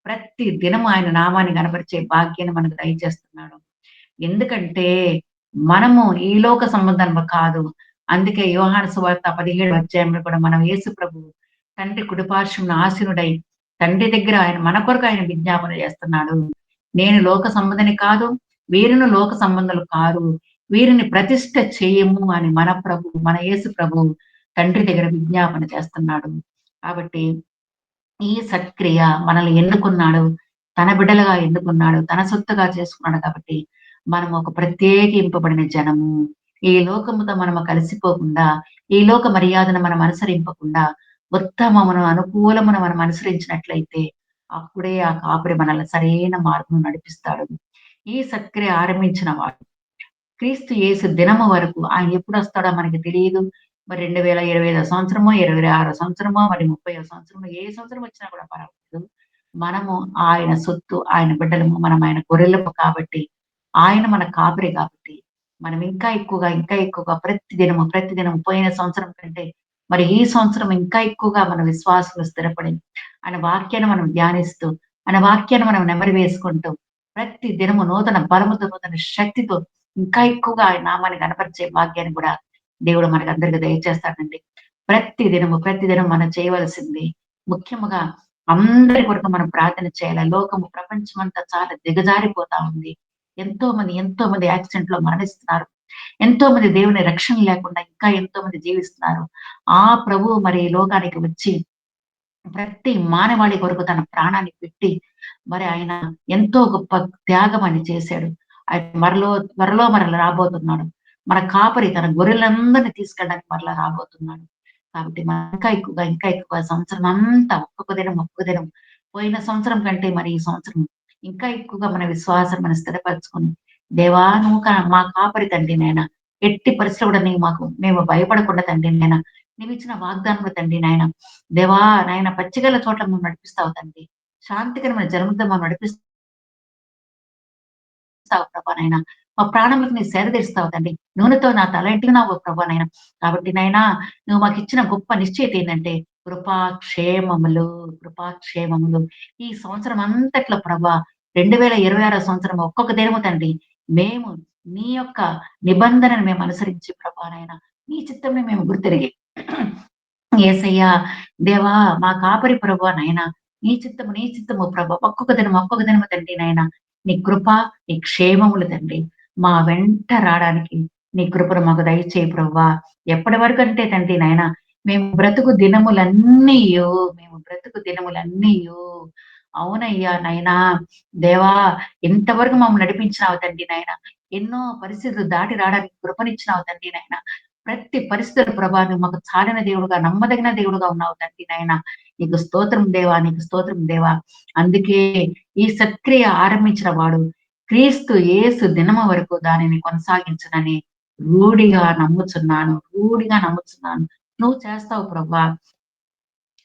Speaker 2: ప్రతి దినము ఆయన నామాన్ని గనపరిచే భాగ్యాన్ని మనకు దయచేస్తున్నాడు. ఎందుకంటే మనము ఈ లోక సంబంధంలో కాదు. అందుకే యోహాను సువార్త 17 అధ్యాయంలో కూడా మనం యేసు ప్రభువు తండ్రి కుడిపార్శ్వమున ఆసీనుడై తండ్రి దగ్గర మన కొరకు ఆయన విజ్ఞాపన చేస్తున్నాడు. నేను లోక సంబంధిని కాదు, వీరును లోక సంబంధులు కారు. వీరిని ప్రతిష్ఠ చేయము అని మన యేసు ప్రభువు తండ్రి దగ్గర విజ్ఞాపన చేస్తున్నాడు. కాబట్టి ఈ సత్క్రియ మనల్ని ఎన్నుకున్నాడు. తన బిడ్డలుగా ఎన్నుకున్నాడు. తన సొత్తుగా చేసుకున్నాడు కాబట్టి మనం ఒక ప్రత్యేకింపబడిన జనము. ఈ లోకముతో మనము కలిసిపోకుండా, ఈ లోక మర్యాదను మనం అనుసరింపకుండా, ఉత్తమమును, అనుకూలమును మనం అనుసరించినట్లయితే, అప్పుడే ఆ కాపరి మనల్ని సరైన మార్గం నడిపిస్తాడు. ఈ సత్క్రియ ఆరంభించిన వాడు క్రీస్తు యేసు దినము వరకు ఆయన ఎప్పుడొస్తాడో మనకి తెలీదు. మరి 2025 సంవత్సరమో, 26 సంవత్సరమో, మరి 30 సంవత్సరమో, ఏ సంవత్సరం వచ్చినా కూడా పర్వాలేదు. మనము ఆయన సొత్తు, ఆయన బిడ్డలము, మనం ఆయన గొర్రెలము కాబట్టి, ఆయన మన కాపరి కాబట్టి, మనం ఇంకా ఎక్కువగా ప్రతి దినము పోయిన సంవత్సరం కంటే, మరి ఈ సంవత్సరం ఇంకా ఎక్కువగా మన విశ్వాసంలో స్థిరపడి, ఆయన వాక్యాన్ని మనం ధ్యానిస్తూ, ఆయన వాక్యాన్ని మనం నెమరు వేసుకుంటూ, ప్రతి దినము నూతన బలముతో, నూతన శక్తితో ఇంకా ఎక్కువగా ఆయన నామాన్ని గనపరిచే భాగ్యాన్ని కూడా దేవుడు మనకందరికి దయచేస్తాడండి. ప్రతి దినం మనం చేయవలసింది ముఖ్యముగా అందరి కొరకు మనం ప్రార్థన చేయాలి. ప్రపంచమంతా చాలా దిగజారిపోతా ఉంది. ఎంతో మంది యాక్సిడెంట్‌లో మరణిస్తున్నారు. ఎంతో మంది దేవుని రక్షణ లేకుండా ఇంకా ఎంతో మంది జీవిస్తున్నారు. ఆ ప్రభువు మరి ఈ లోకానికి వచ్చి ప్రతి మానవాళి కొరకు తన ప్రాణాన్ని పెట్టి, మరి ఆయన ఎంతో గొప్ప త్యాగం ఆయన చేశాడు. ఆయన త్వరలో రాబోతున్నాడు. మన కాపరి తన గొర్రెలందరిని తీసుకెళ్ళడానికి మరలా రాబోతున్నాడు. కాబట్టి మనం ఇంకా ఎక్కువగా సంవత్సరం అంతా ఒక్కొక్క దినం పోయిన సంవత్సరం కంటే మరి ఈ సంవత్సరం ఇంకా ఎక్కువగా మన విశ్వాసం మనం స్థిరపరచుకొని, దేవా నువ్వు మా కాపరి తండ్రి నాయన. ఎట్టి పరిస్థితిలో కూడా మేము భయపడకుండా తండ్రి నాయన. నీవిచ్చిన వాగ్దానములు తండ్రి నాయన. దేవా నాయన పచ్చిగల చోట్ల మమ్మల్ని నడిపిస్తావు తండ్రి. శాంతికరమైన జలముతో మమ్మల్ని నడిపిస్తావు ప్రభా నాయన. మా ప్రాణములకు నీ సేద తీరుస్తావు తండ్రి. నూనెతో నా తల అంటినావు ప్రభా నాయన. కాబట్టి నాయనా నువ్వు మాకిచ్చిన గొప్ప నిశ్చయిత ఏంటంటే కృపాక్షేమములు, కృపాక్షేమములు. ఈ సంవత్సరం అంతట్లో ప్రభా 2026 సంవత్సరం ఒక్కొక్క దినము తండ్రి మేము నీ యొక్క నిబంధనను మేము అనుసరించి ప్రభా నాయన నీ చిత్తంని మేము గుర్తెరిగి యేసయ్యా దేవా మా కాపరి ప్రభువా నాయనా నీ చిత్తము ప్రభ ఒక్కొక్క దినము తండ్రి నాయన నీ కృప నీ క్షేమములు తండ్రి మా వెంట రావడానికి నీ కృపను మాకు దయచేయి ప్రభువా ఎప్పటి వరకు అంటే తండ్రి నాయన మేము బ్రతుకు దినములన్నీయు అవునయ్యా నాయనా దేవా ఎంతవరకు మమ్మల్ని నడిపించినావు తండ్రి నాయన ఎన్నో పరిస్థితులు దాటి రావడానికి కృపనిచ్చినావు తండ్రి నాయన ప్రతి పరిస్థితుల ప్రభా నువ్వు మాకు చాలిన దేవుడుగా నమ్మదగిన దేవుడుగా ఉన్నావు తండ్రి నాయన నీకు స్తోత్రం దేవా నీకు స్తోత్రం దేవా అందుకే ఈ సత్క్రియ ఆరంభించిన వాడు క్రీస్తు యేసు దినము వరకు దానిని కొనసాగించనని రూఢిగా నమ్ముచున్నాను నువ్వు చేస్తావు ప్రభా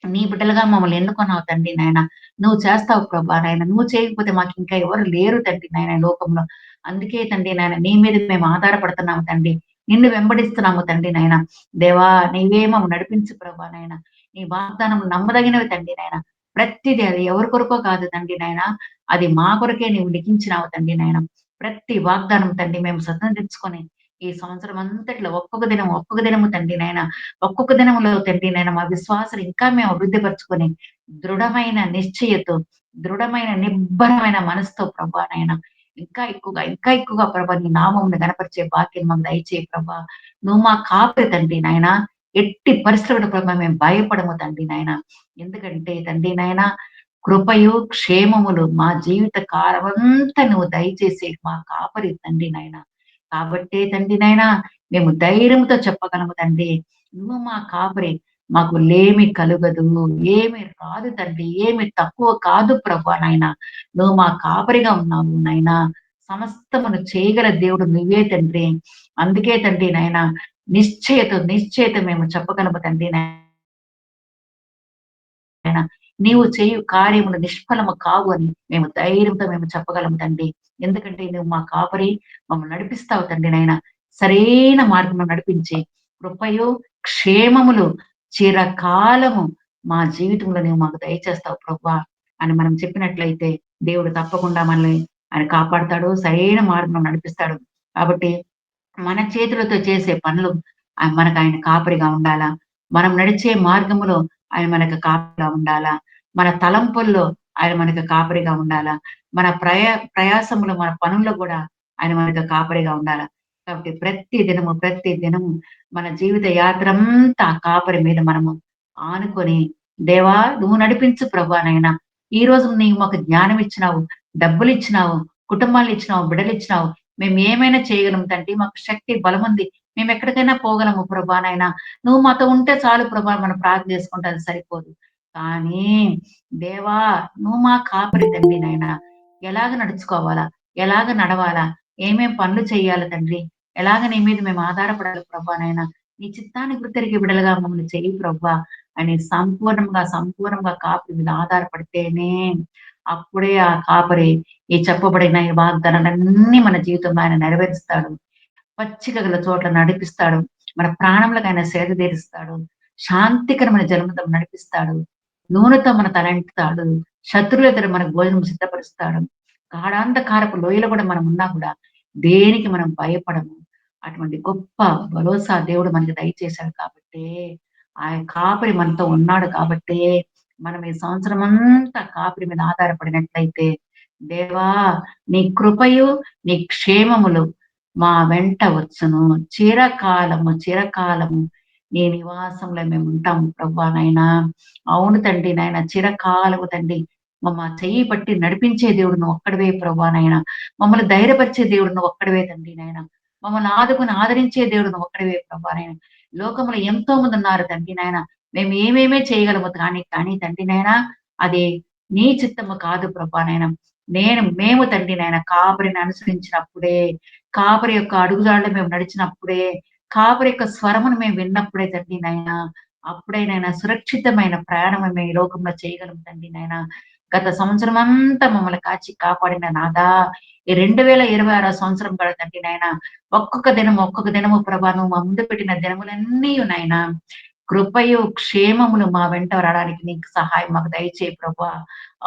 Speaker 2: నీ బిడ్డలుగా మమ్మల్ని ఎన్నుకున్నావు తండ్రి నాయన నువ్వు చేస్తావు ప్రభా నాయన నువ్వు చేయకపోతే మాకు ఇంకా ఎవరు లేరు తండ్రి నాయన లోకంలో అందుకే తండ్రి నాయన నీ మీద మేము ఆధారపడుతున్నాము తండ్రి నిన్ను వెంబడిస్తున్నాము తండ్రి నాయన దేవా నీవే మమ్మల్ని నడిపించు ప్రభా నాయన నీ వాగ్దానం నమ్మదగినవి తండ్రి నాయన ప్రతిదీ అది ఎవరి కొరకో కాదు తండ్రి నాయన అది మా కొరకే నీవు లిఖించినావు తండ్రి నాయన ప్రతి వాగ్దానం తండ్రి మేము స్వతంత్రించుకొని ఈ సంవత్సరం అంతట్లో ఒక్కొక్క దినము తండ్రి నాయన ఒక్కొక్క దినంలో తండ్రి నేను మా విశ్వాసం ఇంకా మేము అభివృద్ధిపరచుకొని దృఢమైన నిశ్చయతో దృఢమైన నిబ్బరమైన మనసుతో ప్రభా నాయన ఇంకా ఎక్కువగా ప్రభా నీ నామమును గణపరిచే భాగ్యం మాకు దయచేయి ప్రభా నువ్వు మా కాపరి తండ్రి నాయన ఎట్టి పరిస్థితుల ప్రభా మేము భయపడము తండ్రి నాయన ఎందుకంటే తండ్రి నాయన కృపయు క్షేమములు మా జీవిత కాలమంతా నువ్వు దయచేసి మా కాపరి తండ్రి నాయన కాబట్టే తండ్రి నాయన మేము ధైర్యంతో చెప్పగలము తండ్రి నువ్వు మా కాపరి మాకు లేమి కలుగదు ఏమి రాదు తండ్రి ఏమి తక్కువ కాదు ప్రభా నాయన నువ్వు మా కాపరిగా ఉన్నావు నాయన సమస్తమును చేయగల దేవుడు నువ్వే తండ్రి అందుకే తండ్రి నాయన నిశ్చయత మేము చెప్పగలము తండ్రి నాయన నీవు చేయు కార్యములు నిష్ఫలము కావు అని మేము ధైర్యంతో మేము చెప్పగలము తండ్రి ఎందుకంటే నువ్వు మా కాపరి మమ్మల్ని నడిపిస్తావు తండ్రి నాయన సరైన మార్గంలో నడిపించి కృపయు క్షేమములు చిరకాలము మా జీవితంలో నువ్వు మాకు దయచేస్తావు ప్రభా అని మనం చెప్పినట్లయితే దేవుడు తప్పకుండా మనల్ని ఆయన కాపాడుతాడు సరైన మార్గంలో నడిపిస్తాడు కాబట్టి మన చేతులతో చేసే పనులు మనకు ఆయన కాపరిగా ఉండాలా మనం నడిచే మార్గములో ఆయన మనకు కాపరిగా ఉండాలా మన తలంపుల్లో ఆయన మనకు కాపరిగా ఉండాలా మన ప్రయాసములు మన పనుల్లో కూడా ఆయన మనకు కాపరిగా ఉండాలా కాబట్టి ప్రతి దినము మన జీవిత యాత్ర అంతా కాపరి మీద మనము ఆనుకొని దేవా నువ్వు నడిపించు ప్రభానైనా ఈ రోజు నీవు మాకు జ్ఞానం ఇచ్చినావు డబ్బులు ఇచ్చినావు కుటుంబాలు ఇచ్చినావు బిడ్డలు ఇచ్చినావు మేము ఏమైనా చేయగలం తండ్రి మాకు శక్తి బలం ఉంది మేము ఎక్కడికైనా పోగలము ప్రభానైనా నువ్వు మాతో ఉంటే చాలు ప్రభా మనం ప్రార్థన చేసుకుంటే అది సరిపోదు కానీ దేవా నువ్వు మా కాపరి తండ్రి నాయన ఎలాగ నడుచుకోవాలా ఎలాగ నడవాలా ఏమేం పనులు చేయాలి తండ్రి ఎలాగ నీ మీద మేము ఆధారపడాలి ప్రభానైనా నీ చిత్తాన్ని గుర్తెరిగి బిడలుగా మమ్మల్ని చెయ్యి ప్రభా అని సంపూర్ణంగా కాపరి మీద ఆధారపడితేనే అప్పుడే ఆ కాపరి ఈ చెప్పబడిన ఈ వాగ్దానాలన్నీ మన జీవితంలో ఆయన నెరవేరుస్తాడు పచ్చిక గల చోట్ల నడిపిస్తాడు మన ప్రాణములకు ఆయన సేద తీరుస్తాడు శాంతికరమైన జన్మతం నడిపిస్తాడు నూనెతో మన తలంటుతాడు శత్రువుల ఎదురు మనకు భోజనం సిద్ధపరుస్తాడు గాఢాంధకారపు లోయలో కూడా మనం ఉన్నా కూడా దేనికి మనం భయపడము అటువంటి గొప్ప భరోసా దేవుడు మనకి దయచేశాడు కాబట్టి ఆ కాపరి మనతో ఉన్నాడు కాబట్టి మనం ఈ సంవత్సరం అంతా కాపరి మీద ఆధారపడినట్లయితే దేవా నీ కృపయు నీ క్షేమములు మా వెంట వచ్చును చిరకాలము నీ నివాసంలో మేము ఉంటాము ప్రభా నాయనా అవును తండ్రి నాయన చిరకాలము తండ్రి మమ్మ చెయ్యి పట్టి నడిపించే దేవుడు నువ్వు ఒక్కడవే ప్రభా నాయన మమ్మల్ని ధైర్యపరిచే దేవుడు నువ్వు ఒక్కడవే తండ్రి నాయన మమ్మల్ని ఆదరించే దేవుడు నువ్వు ఒక్కడవే ప్రభా నాయన లోకంలో ఎంతో మంది ఉన్నారు తండ్రి నాయన మేము ఏమేమే చేయగలము కానీ తండ్రి నాయన అది నీ చిత్తము కాదు ప్రభా నాయన మేము తండ్రి నాయన కాపరిని అనుసరించినప్పుడే కాపరి యొక్క అడుగుజాడలు మేము నడిచినప్పుడే కాపరి యొక్క స్వరమును మేము విన్నప్పుడే తండ్రి నాయన అప్పుడేనైనా సురక్షితమైన ప్రయాణం మేము ఈ లోకంలో చేయగలం తండ్రి నాయన గత సంవత్సరం అంతా మమ్మల్ని కాచి కాపాడిన నాదా ఈ 2026 సంవత్సరం కూడా తండ్రి నాయన ఒక్కొక్క దినము ప్రభా నువ్వు మా ముందు పెట్టిన దినములన్నీ నాయన కృపయు క్షేమములు మా వెంట రావడానికి నీకు సహాయం మాకు దయచేయి ప్రభా.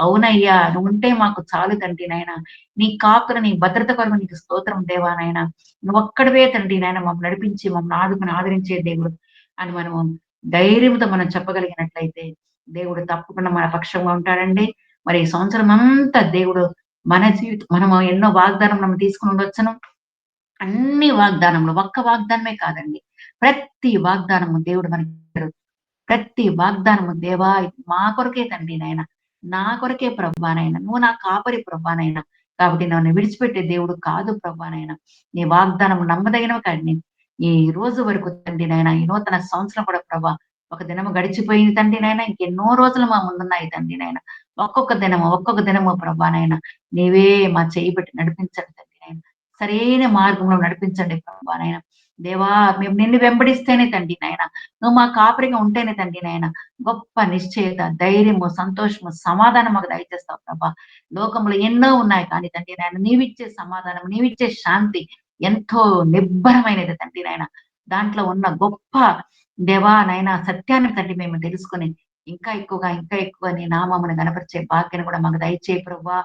Speaker 2: అవునయ్యా, నువ్వు ఉంటే మాకు చాలు తండ్రి నాయన. నీ కాపుదల, నీ భద్రత కొరకు నీకు స్తోత్రం దేవా నాయన. నువ్వొక్కడివే తండ్రి నాయన మమ్మల్ని నడిపించి మమ్మల్ని ఆదుకుని ఆదరించే దేవుడు అని మనము ధైర్యంతో మనం చెప్పగలిగినట్లయితే దేవుడు తప్పకుండా మన పక్షంగా ఉంటాడండి. మరి ఈ సంవత్సరం అంతా దేవుడు మన జీవితం మనము ఎన్నో వాగ్దానం మనం తీసుకుని ఉండొచ్చును. అన్ని వాగ్దానములు ఒక్క వాగ్దానమే కాదండి. ప్రతి వాగ్దానము దేవుడు మనకి ఇచ్చాడు. ప్రతి వాగ్దానము దేవా ఇది మా కొరకే తండ్రి నాయన. నా కొరకే ప్రభువా నాయన. నువ్వు నా కాపరి ప్రభువా నాయన. కాబట్టి నన్ను విడిచిపెట్టే దేవుడు కాదు ప్రభువా నాయన. నీ వాగ్దానము నమ్మదగినవి కాడిని ఈ రోజు వరకు తండ్రి నాయన. ఈ నూతన సంవత్సరం కూడా ప్రభా ఒక దినము గడిచిపోయింది తండ్రి నాయన. ఇంకెన్నో రోజులు మా ముందున్నాయి తండ్రి నాయన. ఒక్కొక్క దినము ప్రభువా నాయన నీవే మా చేయి పెట్టి నడిపించండి తండ్రి నాయన. సరైన మార్గంలో నడిపించండి ప్రభువా నాయన. దేవా మేము నిన్ను వెంబడిస్తేనే తండ్రి నాయన. నువ్వు మా కాపరిగా ఉంటేనే తండ్రి నాయన గొప్ప నిశ్చయత, ధైర్యము, సంతోషము, సమాధానం మాకు దయచేస్తావు ప్రభా. లోకంలో ఎన్నో ఉన్నాయి కానీ తండ్రి నాయన నీవిచ్చే సమాధానం, నీవిచ్చే శాంతి ఎంతో నిబ్బరమైనది తండ్రి నాయన. దాంట్లో ఉన్న గొప్ప దేవా నాయన సత్యాన్ని తండ్రి మేము తెలుసుకొని ఇంకా ఎక్కువగా నీ నామమును గణపరిచే భాగ్యాన్ని కూడా మాకు దయచేయి ప్రభువా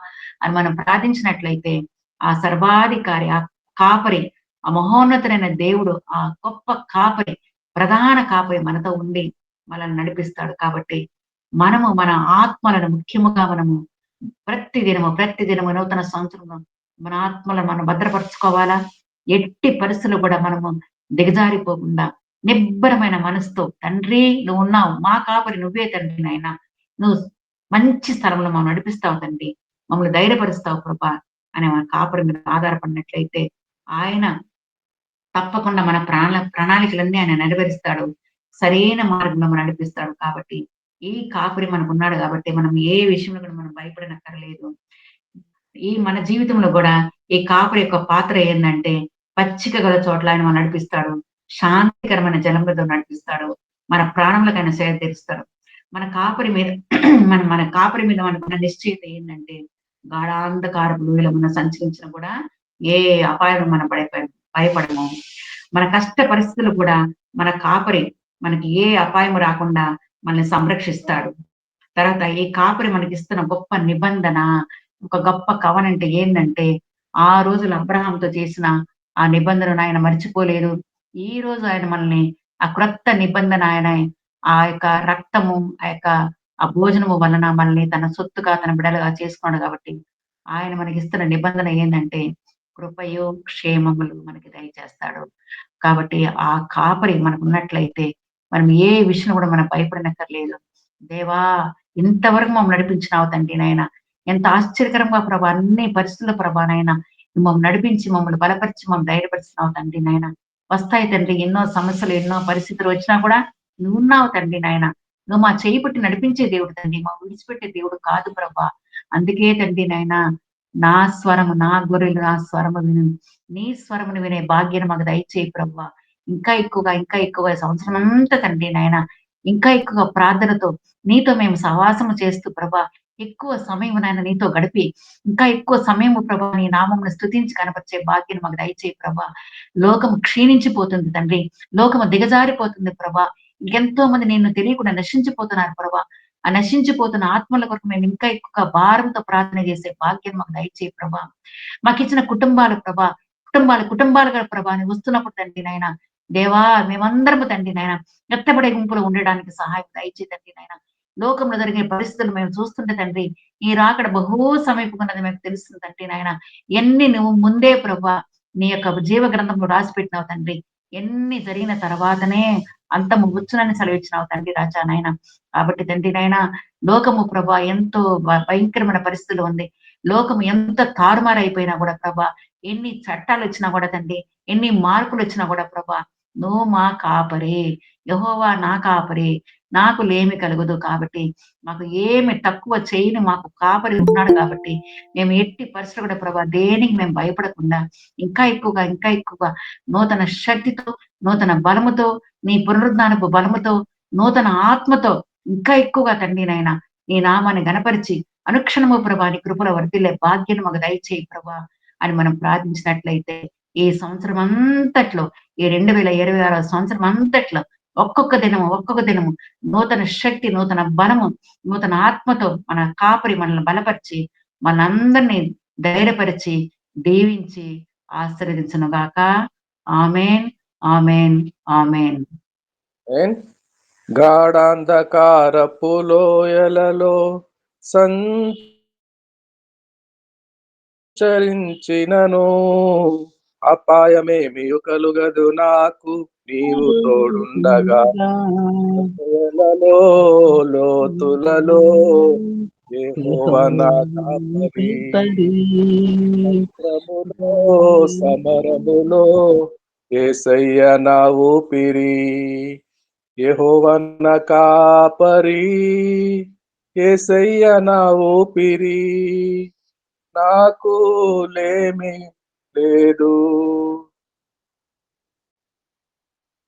Speaker 2: అని మనం ప్రార్థించినట్లయితే ఆ సర్వాధికారి, ఆ కాపరి, ఆ మహోన్నతుడైన దేవుడు, ఆ గొప్ప కాపరి, ప్రధాన కాపరి మనతో ఉండి మనల్ని నడిపిస్తాడు. కాబట్టి మనము మన ఆత్మలను ముఖ్యముగా మనము ప్రతి దినము నూతన సంవత్సరంలో మన ఆత్మలను మనం భద్రపరుచుకోవాలా. ఎట్టి పరిస్థితుల్లో కూడా మనము దిగజారిపోకుండా నిబ్బరమైన మనసుతో తండ్రి నువ్వు ఉన్నావు, మా కాపరి నువ్వే తండ్రి నాయన. నువ్వు మంచి స్థలంలో మనం నడిపిస్తావు తండ్రి. మమ్మల్ని ధైర్యపరుస్తావు కృప అనే మన కాపరి మీద ఆధారపడినట్లయితే ఆయన తప్పకుండా మన ప్రణాళికలన్నీ ఆయన నెరవేరుస్తాడు. సరైన మార్గంలో మనం నడిపిస్తాడు. కాబట్టి ఈ కాపరి మనకున్నాడు కాబట్టి మనం ఏ విషయంలో కూడా మనం భయపడనక్కర్లేదు. ఈ మన జీవితంలో గూడా ఈ కాపరి యొక్క పాత్ర ఏందంటే, పచ్చిక గల చోట్ల ఆయన మనల్ని నడిపిస్తాడు. శాంతికరమైన జలములతో నడిపిస్తాడు. మన ప్రాణములకు ఆయన సేద తీరుస్తాడు. మన కాపరి మీద మన కాపరి మీద మనకున్న నిశ్చయిత ఏందంటే, గాఢాంధకారపు లోయలో మనం సంచరించినా కూడా ఏ అపాయం మనం భయపడము. మన కష్ట పరిస్థితులు కూడా మన కాపరి మనకి ఏ అపాయం రాకుండా మనల్ని సంరక్షిస్తాడు. తర్వాత ఈ కాపరి మనకిస్తున్న గొప్ప నిబంధన, ఒక గొప్ప కవనంటే ఏందంటే, ఆ రోజులు అబ్రహాంతో చేసిన ఆ నిబంధనను ఆయన మర్చిపోలేదు. ఈ రోజు ఆయన మనల్ని ఆ క్రొత్త నిబంధన ఆయన ఆ యొక్క రక్తము, ఆ యొక్క ఆ భోజనము వలన మనల్ని తన సొత్తుగా, తన బిడ్డలుగా చేసుకున్నాడు కాబట్టి, ఆయన మనకిస్తున్న నిబంధన ఏందంటే, కృపయు, క్షేమములు మనకి దయచేస్తాడు. కాబట్టి ఆ కాపరి మనకున్నట్లయితే, మనం ఏ విషయంలో కూడా మనం భయపడనక్కర్లేదు. దేవా! ఇంతవరకు మమ్మల్ని నడిపించినావు తండ్రి నాయన. ఎంత ఆశ్చర్యకరంగా ప్రభా అన్ని పరిస్థితుల ప్రభా నాయన నువ్వు మమ్మల్ని నడిపించి, మమ్మల్ని బలపరిచి, మమ్మల్ని ధైర్యపరిచినావు తండ్రి నాయన. వస్తాయి తండ్రి ఎన్నో సమస్యలు, ఎన్నో పరిస్థితులు వచ్చినా కూడా నువ్వున్నావు తండ్రి నాయన. నువ్వు మా చేయి పట్టి నడిపించే దేవుడు తండ్రి. మా విడిచిపెట్టే దేవుడు కాదు ప్రభా. అందుకే తండ్రి నాయన నా స్వరము, నా గొర్రెలు నా స్వరము విను. నీ స్వరమును వినే భాగ్యాన్ని మాకు దయచేయి ప్రభువా. ఇంకా ఎక్కువగా ఈ సంవత్సరం అంతా తండ్రి నాయన ఇంకా ఎక్కువగా ప్రార్థనతో నీతో మేము సహవాసము చేస్తూ ప్రభా ఎక్కువ సమయం నాయన నీతో గడిపి ఇంకా ఎక్కువ సమయము ప్రభా నీ నామమును స్తుతించి కనపరిచే భాగ్యాన్ని మాకు దయచేయి ప్రభా. లోకము క్షీణించిపోతుంది తండ్రి. లోకము దిగజారిపోతుంది ప్రభా. ఎంతో మంది నిన్ను తెలియకుండా నశించిపోతున్నారు ప్రభా. ఆ నశించిపోతున్న ఆత్మల కొరకు మేము ఇంకా ఎక్కువగా భారంతో ప్రార్థన చేసే భాగ్యం మాకు దయచేయి ప్రభా. మాకిచ్చిన కుటుంబాలు ప్రభా, కుటుంబాలుగా ప్రభా నువ్వు వస్తున్నప్పుడు తండ్రి నాయన దేవా మేమందరము తండ్రి నాయన ఎత్తబడే గుంపులో ఉండడానికి సహాయం దయచేయి తండ్రి నాయన. లోకంలో జరిగే పరిస్థితులు మేము చూస్తుంటే తండ్రి ఈ రాకడ బహు సమీపకున్నది మేము తెలుస్తుంది తండ్రి నాయన. ఎన్ని నువ్వు ముందే ప్రభా నీ యొక్క జీవ గ్రంథంలో రాసి పెట్టినావు తండ్రి. ఎన్ని జరిగిన తర్వాతనే అంతము వచ్చునని సెలవిచ్చినావు తండ్రి రాజా నాయన. కాబట్టి తండ్రి నాయన లోకము ప్రభా ఎంతో భయంకరమైన పరిస్థితులు ఉంది. లోకము ఎంత తారుమారైపోయినా కూడా ప్రభా, ఎన్ని చట్టాలు వచ్చినా కూడా తండ్రి, ఎన్ని మార్పులు వచ్చినా కూడా ప్రభా, నువ్వు మా కాపరి, యెహోవా నా కాపరి, నాకు లేమి కలుగదు. కాబట్టి మాకు ఏమి తక్కువ చేయని మాకు కాపరి ఉన్నాడు కాబట్టి మేము ఎట్టి పరిస్థితులు కూడా ప్రభా దేనికి మేము భయపడకుండా ఇంకా ఎక్కువగా నూతన శక్తితో, నూతన బలముతో, నీ పునరుద్ధానపు బలముతో, నూతన ఆత్మతో ఇంకా ఎక్కువగా తండ్రి నాయన నీ నామాన్ని గణపరిచి అనుక్షణము ప్రభా నీ కృపలో వర్ధిల్లే భాగ్యాన్ని మాకు దయచేయి ప్రభా అని మనం ప్రార్థించినట్లయితే ఈ సంవత్సరం అంతట్లో ఈ 2026 సంవత్సరం అంతట్లో ఒక్కొక్క దినము నూతన శక్తి, నూతన బలము, నూతన ఆత్మతో మన కాపరి మనల్ని బలపరిచి, మనందరిని ధైర్యపరిచి, దీవించి ఆశీర్వదించును గాక. ఆమేన్. ఆమేన్. ఆమేన్.
Speaker 3: గాఢాంధకారపు లోయలలో సంచరించినను అపాయమేమియు కలుగదు నాకు, నీవు తోడుండగా. లోయలలో, లోతులలో యెహోవా నా కాపరి. మంత్రములో, సమరములో యేసయ్య నా ఊపిరి. యెహోవా నా కాపరి, యేసయ్య నా ఊపిరి. నాకు లేమి లేదు.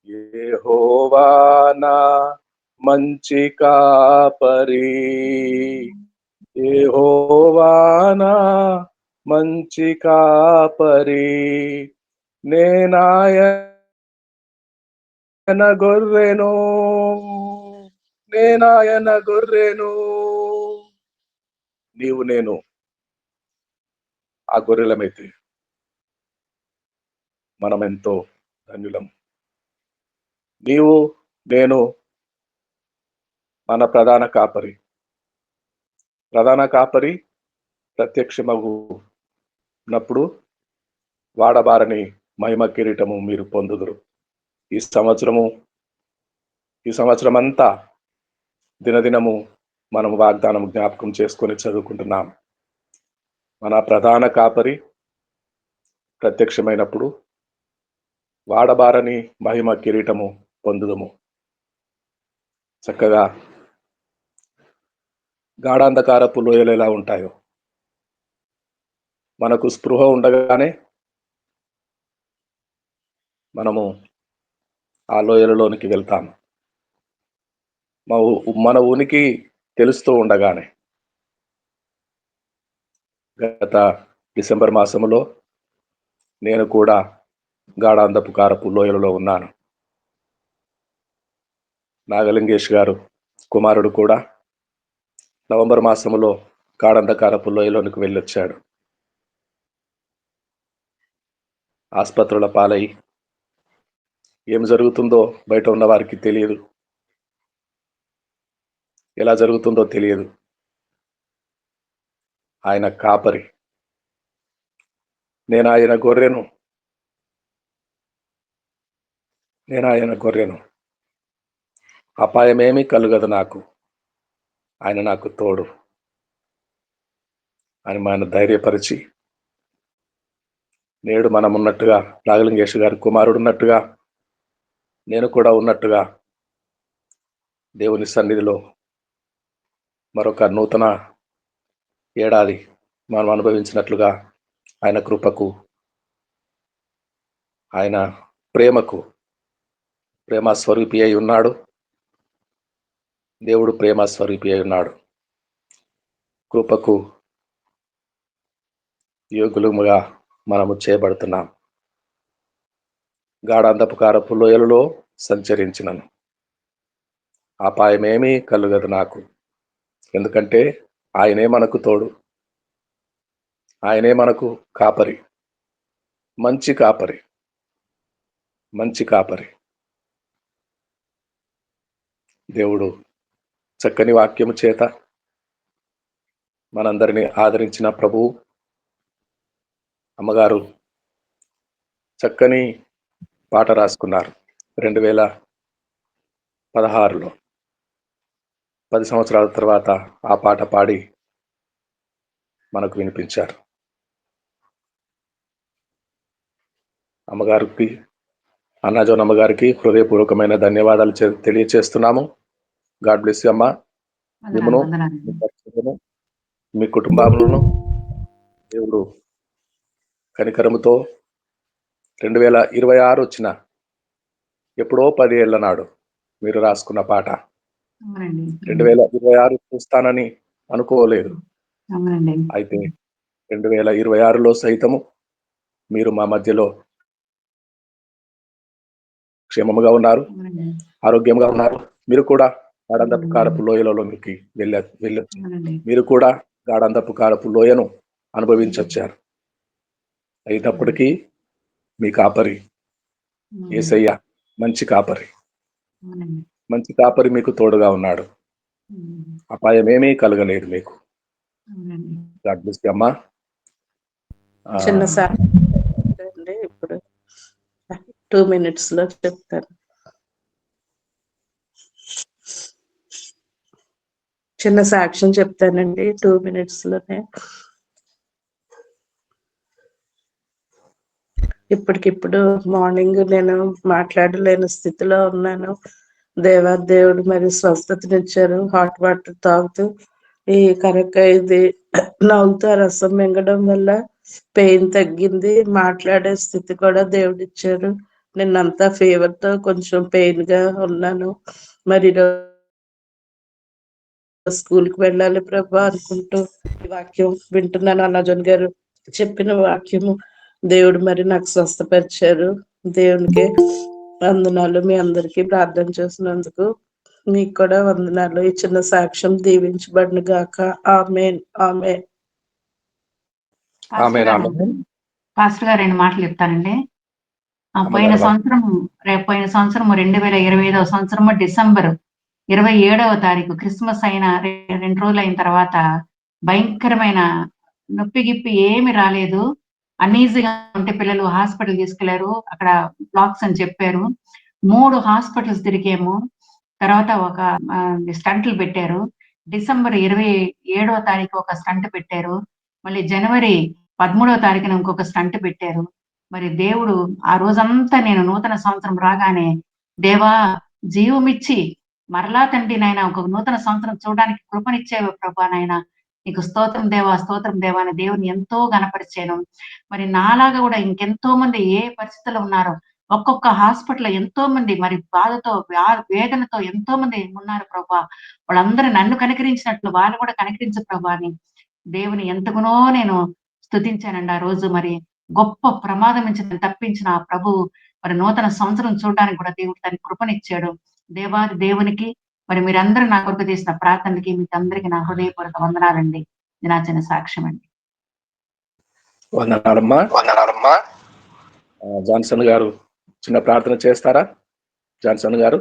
Speaker 3: యెహోవా నా మంచి కాపరి, యెహోవా నా మంచి కాపరి. నేనాయన గొర్రెను, నేనాయన గొర్రెను. నీవు నేను ఆ గొర్రెలమైతే మనమెంతో ధన్యులం. నీవు నేను మన ప్రధాన కాపరి. ప్రధాన కాపరి ప్రత్యక్షమగునప్పుడు వాడబారని మహిమ కిరీటము మీరు పొందుదురు. ఈ సంవత్సరం అంతా దినదినము మనం వాగ్దానం జ్ఞాపకం చేసుకొని చదువుకుంటున్నాం. మన ప్రధాన కాపరి ప్రత్యక్షమైనప్పుడు వాడబారని మహిమ కిరీటము పొందుదము. చక్కగా గాఢాంధకారపు లోయలు ఎలా ఉంటాయో మనకు స్పృహ ఉండగానే మనము ఆ లోయలలోనికి వెళ్తాము. మన ఉనికి తెలుస్తూ ఉండగానే గత డిసెంబర్ మాసములో నేను కూడా గాఢాంధకారపు లోయలలో ఉన్నాను. నాగలింగేష్ గారు కుమారుడు కూడా నవంబర్ మాసములో గాఢాంధకారపు లోయలోనికి వెళ్ళొచ్చాడు. ఆసుపత్రుల పాలై ఏం జరుగుతుందో బయట ఉన్న వారికి తెలియదు, ఎలా జరుగుతుందో తెలియదు. ఆయన కాపరి, నేను ఆయన గొర్రెను, అపాయమేమీ కలుగదు నాకు, ఆయన నాకు తోడు అని మన ధైర్యపరిచి, నేడు మనం ఉన్నట్టుగా, నాగలింగేష్ గారి కుమారుడు ఉన్నట్టుగా, నేను కూడా ఉన్నట్టుగా దేవుని సన్నిధిలో మరొక నూతన ఏడాది మనం అనుభవించినట్లుగా ఆయన కృపకు, ఆయన ప్రేమ స్వరూపి అయి ఉన్నాడు. దేవుడు ప్రేమ స్వరూపి అయి ఉన్నాడు. కృపకు యోగులుగా మనము చేయబడుతున్నాం. గాఢాంధకారపు లోయలలో సంచరించినను అపాయమేమీ కలుగదు నాకు, ఎందుకంటే ఆయనే మనకు తోడు, ఆయనే మనకు కాపరి, మంచి కాపరి. దేవుడు చక్కని వాక్యము చేత మనందరినీ ఆదరించిన ప్రభువు, అమ్మగారు చక్కని పాట రాసుకున్నారు. 2016లో 10 సంవత్సరాల తర్వాత ఆ పాట పాడి మనకు వినిపించారు. అమ్మగారికి, అన్నాజోన్ అమ్మగారికి హృదయపూర్వకమైన ధన్యవాదాలు తెలియచేస్తున్నాము. గాడ్ బ్లెస్ యు అమ్మ. మిమ్మను, మీ కుటుంబాలను దేవుడు కనికరముతో 2026 వచ్చిన ఎప్పుడో 10 ఏళ్ల నాడు మీరు రాసుకున్న పాట 2026 చూస్తానని అనుకోలేదు. అయితే 2026లో సైతము మీరు మా మధ్యలో క్షేమముగా ఉన్నారు, ఆరోగ్యంగా ఉన్నారు. మీరు కూడా గాఢందపు కారపు లోయలలోనికి వెళ్ళొచ్చు. మీరు కూడా గాఢందపు కారపు లోయను అనుభవించొచ్చారు. అయినప్పటికీ మీ కాపరి యేసయ్య మంచి కాపరి. మంచి కాపరి మీకు తోడుగా ఉన్నాడు. అపాయం ఏమీ కలగలేదు మీకు. గాడ్ బ్లెస్ యు అమ్మా.
Speaker 1: చిన్న సాక్షి ఇప్పుడు 2 minutes లో చెప్తాను. చిన్న సాక్ష్యం చెప్తానండి 2 minutes లోనే. ఇప్పటికిప్పుడు మార్నింగ్ నేను మాట్లాడలేని స్థితిలో ఉన్నాను. దేవుడు మరి స్వస్థతనిచ్చారు. హాట్ వాటర్ తాగుతూ ఈ ఇది నవ్వుతూ రసం మింగడం వల్ల పెయిన్ తగ్గింది. మాట్లాడే స్థితి కూడా దేవుడిచ్చారు. నిన్నంతా ఫీవర్ తో కొంచెం పెయిన్ గా ఉన్నాను. మరి స్కూల్కి వెళ్ళాలి ప్రభా అనుకుంటూ ఈ వాక్యం వింటున్నాను. అన్నాజన్ గారు చెప్పిన వాక్యము దేవుడు మరి నాకు స్వస్థపరిచారు. దేవునికి వందనాలు. మీ అందరికీ ప్రార్థన చేసినందుకు మీకు కూడా వందనాలు. ఈ చిన్న సాక్ష్యం దీవించబడిన గాక. ఆమేన్. ఆమేన్.
Speaker 2: పాస్టర్ గారు 2 మాటలు చెప్తానండి. పోయిన సంవత్సరం 2025వ సంవత్సరం డిసెంబర్ 27వ తారీఖు క్రిస్మస్ అయిన 2 రోజులు అయిన తర్వాత భయంకరమైన నొప్పి గిప్పి ఏమి రాలేదు. అన్ఈజీగా ఉంటే పిల్లలు హాస్పిటల్ తీసుకెళ్లారు. అక్కడ బ్లాక్స్ అని చెప్పారు. 3 హాస్పిటల్స్ తిరిగాము. తర్వాత ఒక స్టంట్లు పెట్టారు. డిసెంబర్ 27వ తారీఖు ఒక స్టంట్ పెట్టారు. మళ్ళీ జనవరి 13వ తారీఖున ఇంకొక స్టంట్ పెట్టారు. మరి దేవుడు ఆ రోజంతా నేను నూతన సంవత్సరం రాగానే దేవా జీవమిచ్చి మరలా తండ్రి నాయన ఒక నూతన సంవత్సరం చూడడానికి కృపనిచ్చేవా ప్రభా నాయన, నీకు స్తోత్రం దేవా అని దేవుని ఎంతో గణపరిచాను. మరి నాలాగా కూడా ఇంకెంతో మంది ఏ పరిస్థితుల్లో ఉన్నారో ఒక్కొక్క హాస్పిటల్ ఎంతో మంది మరి బాధతో వేదనతో ఎంతో మంది ఉన్నారు ప్రభా. వాళ్ళందరూ నన్ను కనికరించినట్లు వాళ్ళు కూడా కనికరించు ప్రభా అని దేవుని ఎంతగానో నేను స్తుతించానండి. ఆ రోజు మరి గొప్ప ప్రమాదం నుంచి తప్పించిన ఆ ప్రభు మరి నూతన సంవత్సరం చూడడానికి కూడా దేవుడు తన కృపనిచ్చాడు. దేవునికి మరి మీరందరూ నా కొరకు చేసిన ప్రార్థనకి మీకు అందరికీ నా హృదయపూర్వక వందనాలండి. ఇది నా చిన్న సాక్ష్యం అండి.
Speaker 3: వందనాలమ్మా. జాన్సన్ గారు చిన్న ప్రార్థన చేస్తారా? జాన్సన్ గారు.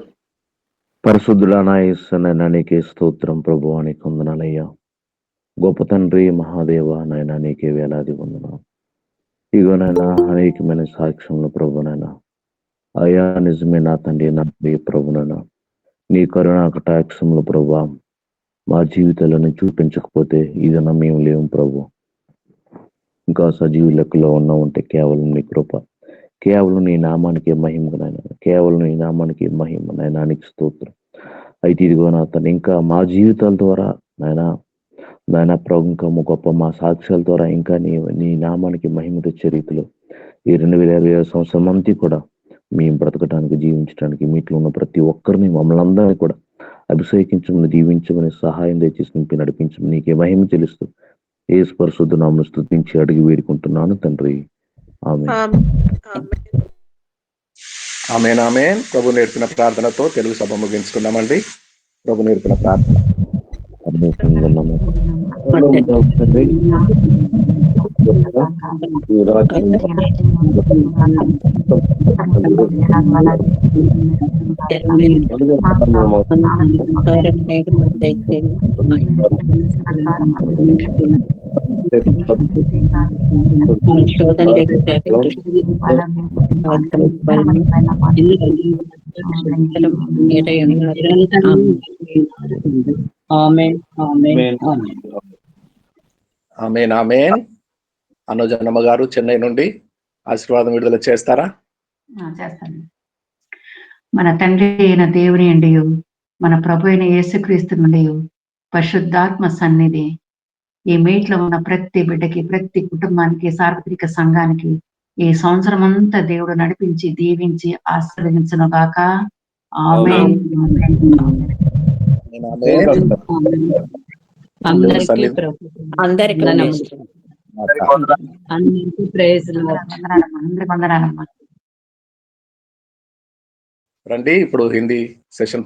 Speaker 4: పరిశుద్ధుడా యేసయ్యా నీకే స్తోత్రం ప్రభువా, నీకు వందనాలయ్యా. గొప్ప తండ్రి మహాదేవ నాయనా నీకే వేలాది వందనాలు. ఇగోనైనా అనేకమైన సాక్ష్యంలో ప్రభునైనా అయ్యా నిజమే నా తండ్రి నా ప్రియ ప్రభునైనా నీ కరుణా కటాక్షంలో ప్రభా మా జీవితాలను చూపించకపోతే ఇదన్నా మేము లేవు ప్రభు. ఇంకా సజీవ లెక్కలో ఉంటే కేవలం నీ కృప, కేవలం నీ నామానికి మహిమ నాయన, కేవలం నీ నామానికి మహిమ నాయనా నీకు స్తోత్రం. అయితే ఇదిగో నా తను ఇంకా మా జీవితాల ద్వారా నాయన ప్రభు ఇంకా గొప్ప మా సాక్ష్యాల ద్వారా ఇంకా నీ నామానికి మహిమ తెచ్చే రీతిలో ఈ 2025 సంవత్సరం అంతా కూడా మేము బ్రతకడానికి జీవించడానికి మీట్లో ఉన్న ప్రతి ఒక్కరిని మమ్మల్ని అందరినీ కూడా అభిషేకించమని దీవించమని సహాయం దయచేసి నింపి నడిపించమని నీకే మహిమ చెల్లిస్తూ యేసు పరిశుద్ధ నామమున స్తుతించి అడిగి వేడుకుంటున్నాను తండ్రి.
Speaker 3: ఆమేన్. ఆమేన్. ప్రభు నేర్పిన ప్రార్థనతో తెలుగు సభ ముగించుకున్నామండి. ప్రభు నేర్పిన ప్రార్థన. ఆమేన్. ఆమేన్. అనుజనమ్మ గారు చెన్నై నుండి ఆశీర్వాదం విడుదల చేస్తారా?
Speaker 2: చేస్తాను. మన తండ్రి అయిన దేవుని అండి, మన ప్రభు అయిన యేసుక్రీస్తు నుండి పరిశుద్ధాత్మ సన్నిధి ఈ మీట్లో ఉన్న ప్రతి బిడ్డకి, ప్రతి కుటుంబానికి, సార్వత్రిక సంఘానికి ఈ సంవత్సరం అంతా దేవుడు నడిపించి దీవించి ఆశీర్వదించును గాక. ఆమేన్.
Speaker 5: అందరికీ ప్రైజ్
Speaker 2: వందనాలమ్మా.
Speaker 3: రండి ఇప్పుడు హిందీ సెషన్